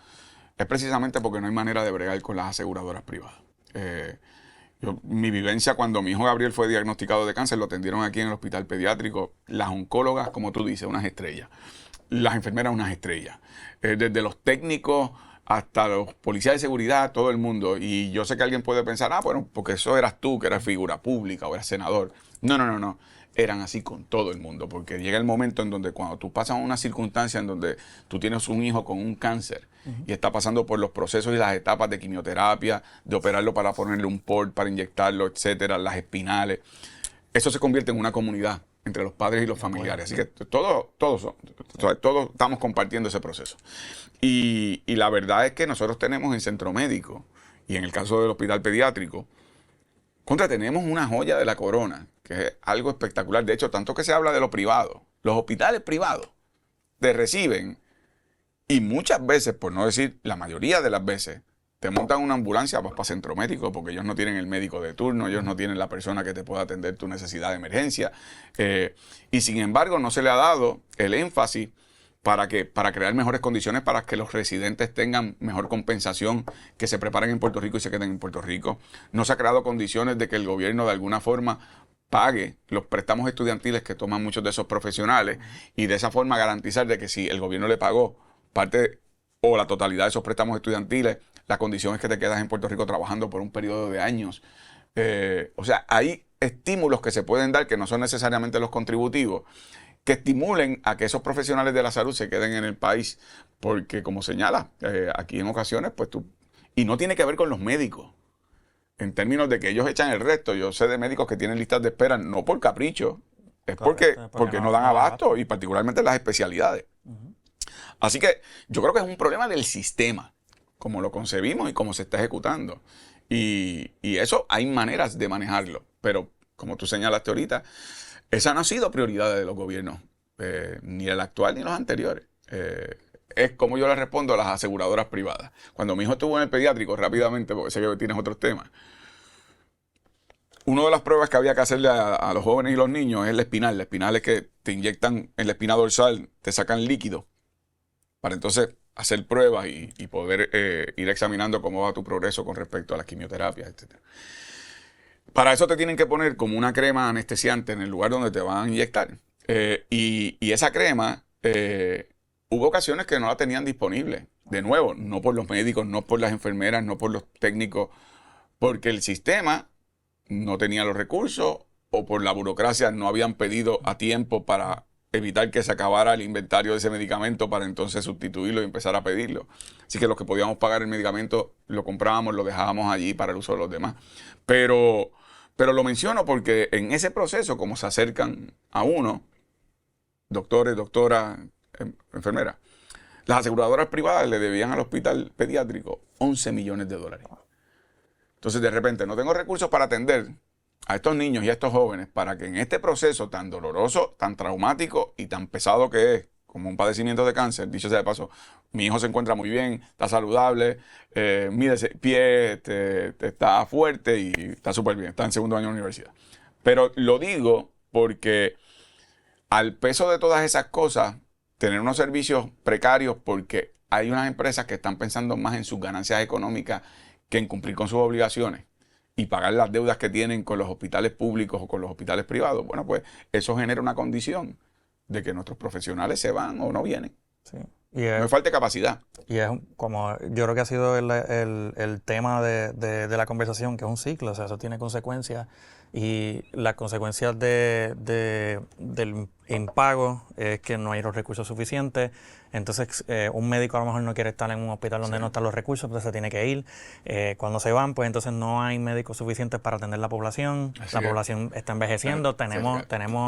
es precisamente porque no hay manera de bregar con las aseguradoras privadas. Mi vivencia cuando mi hijo Gabriel fue diagnosticado de cáncer, lo atendieron aquí en el hospital pediátrico, las oncólogas, como tú dices, unas estrellas, las enfermeras, unas estrellas, desde los técnicos hasta los policías de seguridad, todo el mundo. Y yo sé que alguien puede pensar, bueno, porque eso eras tú, que eras figura pública o eras senador. No. Eran así con todo el mundo, porque llega el momento en donde cuando tú pasas una circunstancia en donde tú tienes un hijo con un cáncer y está pasando por los procesos y las etapas de quimioterapia, de operarlo para ponerle un port, para inyectarlo, etcétera, las espinales, eso se convierte en una comunidad entre los padres y los familiares. Así que todos estamos compartiendo ese proceso. Y la verdad es que nosotros tenemos en centro médico y en el caso del hospital pediátrico, tenemos una joya de la corona, que es algo espectacular. De hecho, tanto que se habla de lo privado. Los hospitales privados te reciben y muchas veces, por no decir la mayoría de las veces, te montan una ambulancia, vas para centro médico porque ellos no tienen el médico de turno, ellos no tienen la persona que te pueda atender tu necesidad de emergencia. Y sin embargo, no se le ha dado el énfasis para crear mejores condiciones para que los residentes tengan mejor compensación, que se preparen en Puerto Rico y se queden en Puerto Rico. No se ha creado condiciones de que el gobierno de alguna forma pague los préstamos estudiantiles que toman muchos de esos profesionales y de esa forma garantizar de que si el gobierno le pagó parte o la totalidad de esos préstamos estudiantiles, la condición es que te quedas en Puerto Rico trabajando por un periodo de años. O sea, hay estímulos que se pueden dar que no son necesariamente los contributivos, que estimulen a que esos profesionales de la salud se queden en el país, porque como señala, aquí en ocasiones, pues y no tiene que ver con los médicos, en términos de que ellos echan el resto. Yo sé de médicos que tienen listas de espera no por capricho, es porque no dan abasto, y particularmente las especialidades. Así que yo creo que es un problema del sistema, como lo concebimos y cómo se está ejecutando. Y eso hay maneras de manejarlo, pero como tú señalaste ahorita, esa no ha sido prioridad de los gobiernos, ni el actual ni los anteriores. es como yo le respondo a las aseguradoras privadas. Cuando mi hijo estuvo en el pediátrico, rápidamente, porque sé que tienes otros temas, una de las pruebas que había que hacerle a los jóvenes y los niños es la espinal. La espinal es que te inyectan en la espina dorsal, te sacan líquido para entonces hacer pruebas y poder ir examinando cómo va tu progreso con respecto a las quimioterapias, etc. Para eso te tienen que poner como una crema anestesiante en el lugar donde te van a inyectar. Y esa crema, hubo ocasiones que no la tenían disponible. De nuevo, no por los médicos, no por las enfermeras, no por los técnicos, porque el sistema no tenía los recursos o por la burocracia no habían pedido a tiempo para evitar que se acabara el inventario de ese medicamento para entonces sustituirlo y empezar a pedirlo. Así que los que podíamos pagar el medicamento lo comprábamos, lo dejábamos allí para el uso de los demás. Pero lo menciono porque en ese proceso, como se acercan a uno, doctores, doctoras, enfermeras, las aseguradoras privadas le debían al hospital pediátrico $11 millones. Entonces, de repente, no tengo recursos para atender a estos niños y a estos jóvenes para que en este proceso tan doloroso, tan traumático y tan pesado que es, como un padecimiento de cáncer, dicho sea de paso, mi hijo se encuentra muy bien, está saludable, mide ese pie, está fuerte y está súper bien, está en segundo año de la universidad. Pero lo digo porque al peso de todas esas cosas, tener unos servicios precarios porque hay unas empresas que están pensando más en sus ganancias económicas que en cumplir con sus obligaciones y pagar las deudas que tienen con los hospitales públicos o con los hospitales privados, bueno, pues eso genera una condición de que nuestros profesionales se van o no vienen. Sí. No hay falta de capacidad. Y es como, yo creo que ha sido el tema de la conversación, que es un ciclo, o sea, eso tiene consecuencias y las consecuencias del impago es que no hay los recursos suficientes. Entonces, un médico a lo mejor no quiere estar en un hospital donde no están los recursos, entonces se tiene que ir. Cuando se van, pues entonces no hay médicos suficientes para atender la población. Así la es. población está envejeciendo. Tenemos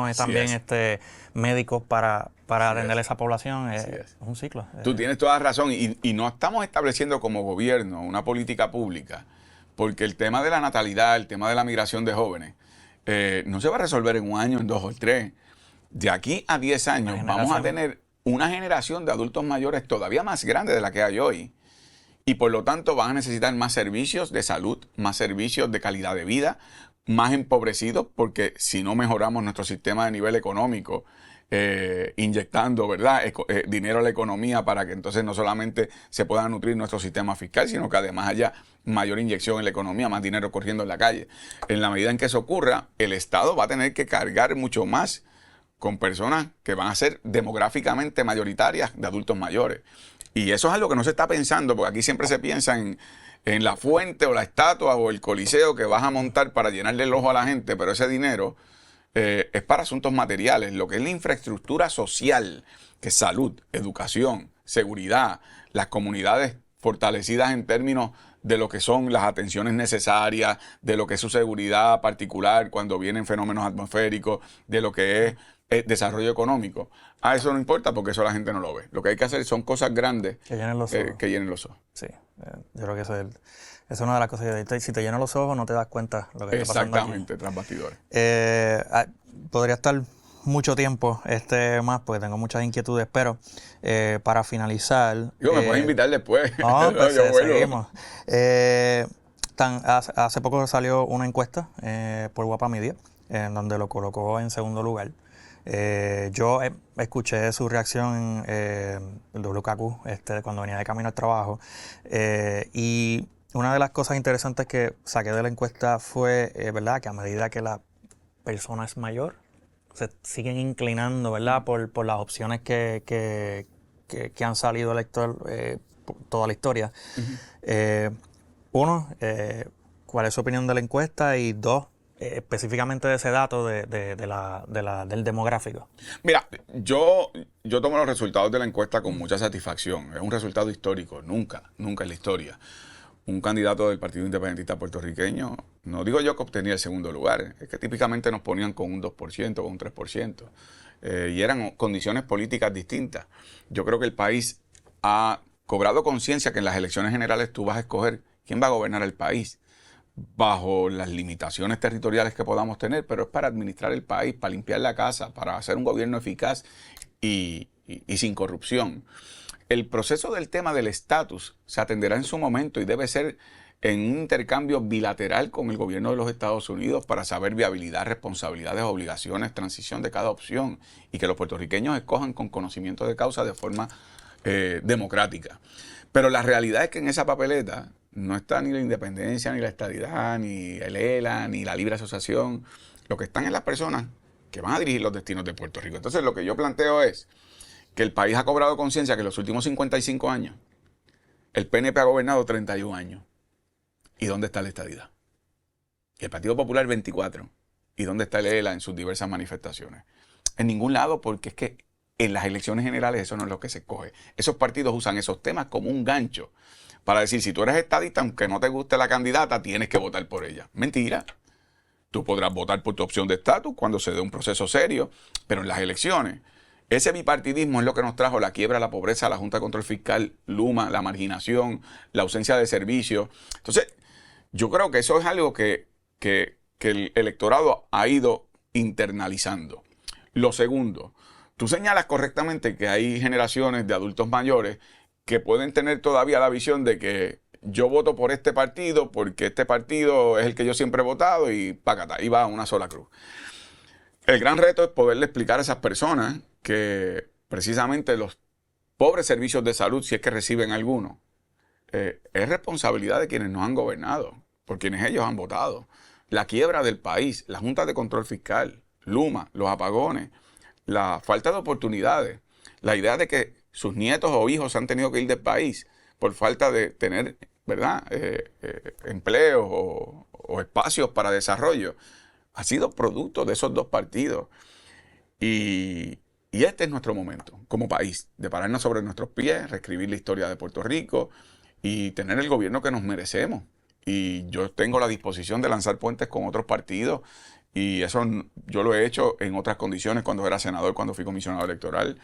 Así también es. médicos para atender esa población. Así es. Es un ciclo. Tú tienes toda razón y no estamos estableciendo como gobierno una política pública porque el tema de la natalidad, el tema de la migración de jóvenes, no se va a resolver en un año, en 2 o 3. De aquí a 10 años vamos a tener una generación de adultos mayores todavía más grande de la que hay hoy. Y por lo tanto van a necesitar más servicios de salud, más servicios de calidad de vida, más empobrecidos, porque si no mejoramos nuestro sistema de nivel económico, inyectando, ¿verdad?, dinero a la economía para que entonces no solamente se pueda nutrir nuestro sistema fiscal, sino que además haya mayor inyección en la economía, más dinero corriendo en la calle. En la medida en que eso ocurra, el Estado va a tener que cargar mucho más con personas que van a ser demográficamente mayoritarias de adultos mayores. Y eso es algo que no se está pensando, porque aquí siempre se piensa en la fuente o la estatua o el coliseo que vas a montar para llenarle el ojo a la gente, pero ese dinero es para asuntos materiales. Lo que es la infraestructura social, que es salud, educación, seguridad, las comunidades fortalecidas en términos de lo que son las atenciones necesarias, de lo que es su seguridad particular cuando vienen fenómenos atmosféricos, de lo que es desarrollo económico. A eso no importa porque eso la gente no lo ve. Lo que hay que hacer son cosas grandes que llenen los ojos. Que llenen los ojos. Sí, yo creo que eso es una de las cosas. Si te llenan los ojos no te das cuenta lo que está pasando aquí. Exactamente, tras bastidores. Podría estar mucho tiempo más porque tengo muchas inquietudes, pero para finalizar... Digo, me puedes invitar después. No, pues Yo vuelvo. seguimos. Hace poco salió una encuesta por Guapa Media, en donde lo colocó en segundo lugar. Yo escuché su reacción en el WKQ cuando venía de camino al trabajo y una de las cosas interesantes que saqué de la encuesta fue, ¿verdad?, que a medida que la persona es mayor, se siguen inclinando, ¿verdad?, por las opciones que han salido por toda la historia. Uno, ¿cuál es su opinión de la encuesta? Y dos, específicamente de ese dato del demográfico. Mira, yo tomo los resultados de la encuesta con mucha satisfacción. Es un resultado histórico. Nunca en la historia un candidato del Partido Independentista puertorriqueño, no digo yo que obtenía el segundo lugar, es que típicamente nos ponían con un 2%, con un 3%, y eran condiciones políticas distintas. Yo creo que el país ha cobrado conciencia que en las elecciones generales tú vas a escoger quién va a gobernar el país, bajo las limitaciones territoriales que podamos tener, pero es para administrar el país, para limpiar la casa, para hacer un gobierno eficaz y sin corrupción. el proceso del tema del estatus se atenderá en su momento y debe ser en un intercambio bilateral con el gobierno de los Estados Unidos para saber viabilidad, responsabilidades, obligaciones, transición de cada opción y que los puertorriqueños escojan con conocimiento de causa de forma democrática. Pero la realidad es que en esa papeleta no está ni la independencia, ni la estadidad, ni el ELA, ni la libre asociación. Lo que están es las personas que van a dirigir los destinos de Puerto Rico. Entonces lo que yo planteo es que el país ha cobrado conciencia que en los últimos 55 años el PNP ha gobernado 31 años. ¿Y dónde está la estadidad? Y el Partido Popular 24. ¿Y dónde está el ELA en sus diversas manifestaciones? En ningún lado, porque es que en las elecciones generales eso no es lo que se escoge. Esos partidos usan esos temas como un gancho para decir, si tú eres estadista, aunque no te guste la candidata, tienes que votar por ella. Mentira. Tú podrás votar por tu opción de estatus cuando se dé un proceso serio, pero en las elecciones, ese bipartidismo es lo que nos trajo la quiebra, la pobreza, la Junta de Control Fiscal, Luma, la marginación, la ausencia de servicios. Entonces, yo creo que eso es algo que el electorado ha ido internalizando. Lo segundo, tú señalas correctamente que hay generaciones de adultos mayores que pueden tener todavía la visión de que yo voto por este partido porque este partido es el que yo siempre he votado y págata, y va a una sola cruz. El gran reto es poderle explicar a esas personas que precisamente los pobres servicios de salud, si es que reciben alguno, es responsabilidad de quienes nos han gobernado, por quienes ellos han votado. La quiebra del país, la Junta de Control Fiscal, Luma, los apagones, la falta de oportunidades, la idea de que sus nietos o hijos han tenido que ir del país por falta de tener, ¿verdad?, empleos o espacios para desarrollo, ha sido producto de esos dos partidos. Y este es nuestro momento como país, de pararnos sobre nuestros pies, reescribir la historia de Puerto Rico y tener el gobierno que nos merecemos. Y yo tengo la disposición de lanzar puentes con otros partidos y eso yo lo he hecho en otras condiciones cuando era senador, cuando fui comisionado electoral.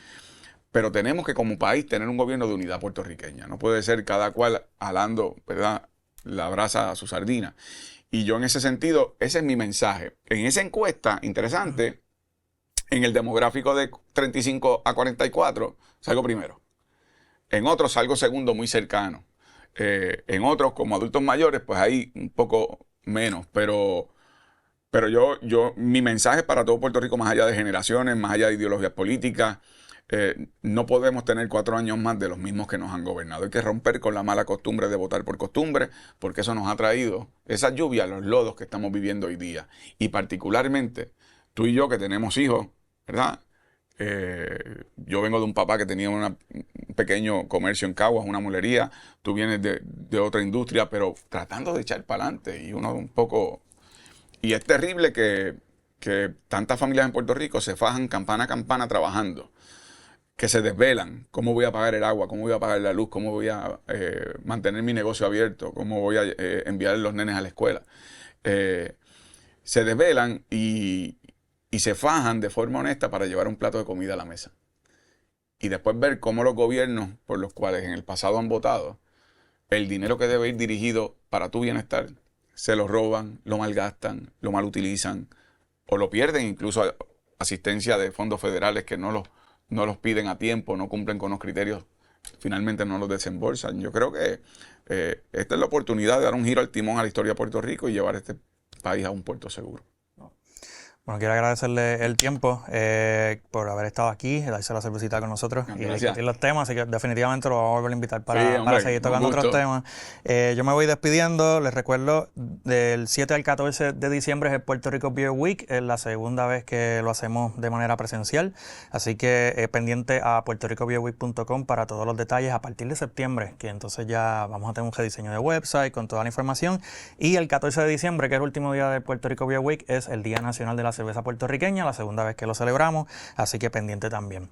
Pero tenemos que como país tener un gobierno de unidad puertorriqueña. No puede ser cada cual alando, ¿verdad?, la brasa a su sardina. Y yo en ese sentido, ese es mi mensaje. En esa encuesta, interesante, en el demográfico de 35 a 44, salgo primero. En otros salgo segundo muy cercano. En otros, como adultos mayores, pues ahí un poco menos. Pero mi mensaje para todo Puerto Rico, más allá de generaciones, más allá de ideologías políticas, no podemos tener 4 años más de los mismos que nos han gobernado. Hay que romper con la mala costumbre de votar por costumbre, porque eso nos ha traído esa lluvia, los lodos que estamos viviendo hoy día. Y particularmente, tú y yo que tenemos hijos, ¿verdad? Yo vengo de un papá que tenía un pequeño comercio en Caguas, una mulería. Tú vienes de otra industria, pero tratando de echar para adelante. Y uno un poco... Y es terrible que tantas familias en Puerto Rico se fajan campana a campana trabajando, que se desvelan. ¿Cómo voy a pagar el agua? ¿Cómo voy a pagar la luz? ¿Cómo voy a mantener mi negocio abierto? ¿Cómo voy a enviar a los nenes a la escuela? Se desvelan y se fajan de forma honesta para llevar un plato de comida a la mesa. Y después ver cómo los gobiernos por los cuales en el pasado han votado, el dinero que debe ir dirigido para tu bienestar, se lo roban, lo malgastan, lo malutilizan o lo pierden, incluso asistencia de fondos federales que no los piden a tiempo, no cumplen con los criterios, finalmente no los desembolsan. Yo creo que esta es la oportunidad de dar un giro al timón a la historia de Puerto Rico y llevar este país a un puerto seguro. Bueno, quiero agradecerle el tiempo por haber estado aquí, darse la cervecita con nosotros y discutir los temas, así que definitivamente lo vamos a volver a invitar para seguir tocando otros temas. Yo me voy despidiendo, les recuerdo, del 7 al 14 de diciembre es el Puerto Rico Beer Week, es la segunda vez que lo hacemos de manera presencial, así que pendiente a puertoricobeerweek.com para todos los detalles a partir de septiembre, que entonces ya vamos a tener un rediseño de website con toda la información, y el 14 de diciembre, que es el último día del Puerto Rico Beer Week, es el Día Nacional de la Cerveza Puertorriqueña, la segunda vez que lo celebramos, así que pendiente también.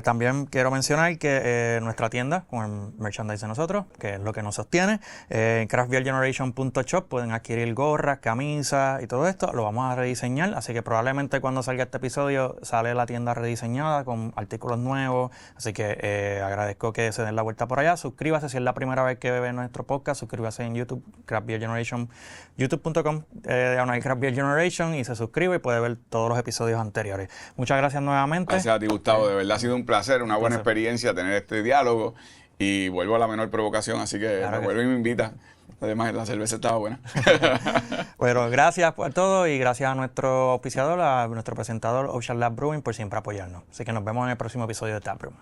También quiero mencionar que nuestra tienda con el merchandise de nosotros, que es lo que nos sostiene, en craftbeergeneration.shop pueden adquirir gorras, camisas y todo esto, lo vamos a rediseñar, así que probablemente cuando salga este episodio sale la tienda rediseñada con artículos nuevos, así que agradezco que se den la vuelta por allá. Suscríbase si es la primera vez que ve nuestro podcast, suscríbase en YouTube, Craft Beer Generation, youtube.com, Craft Beer Generation, y se suscribe arriba y puede ver todos los episodios anteriores. Muchas gracias nuevamente. Gracias a ti, Gustavo. De verdad ha sido un placer, una buena experiencia tener este diálogo. Y vuelvo a la menor provocación, así que Claro que vuelve y me invita. Además, la cerveza estaba buena. Bueno, gracias por todo y gracias a nuestro auspiciador, a nuestro presentador Ocean Lab Brewing por siempre apoyarnos. Así que nos vemos en el próximo episodio de Taproom.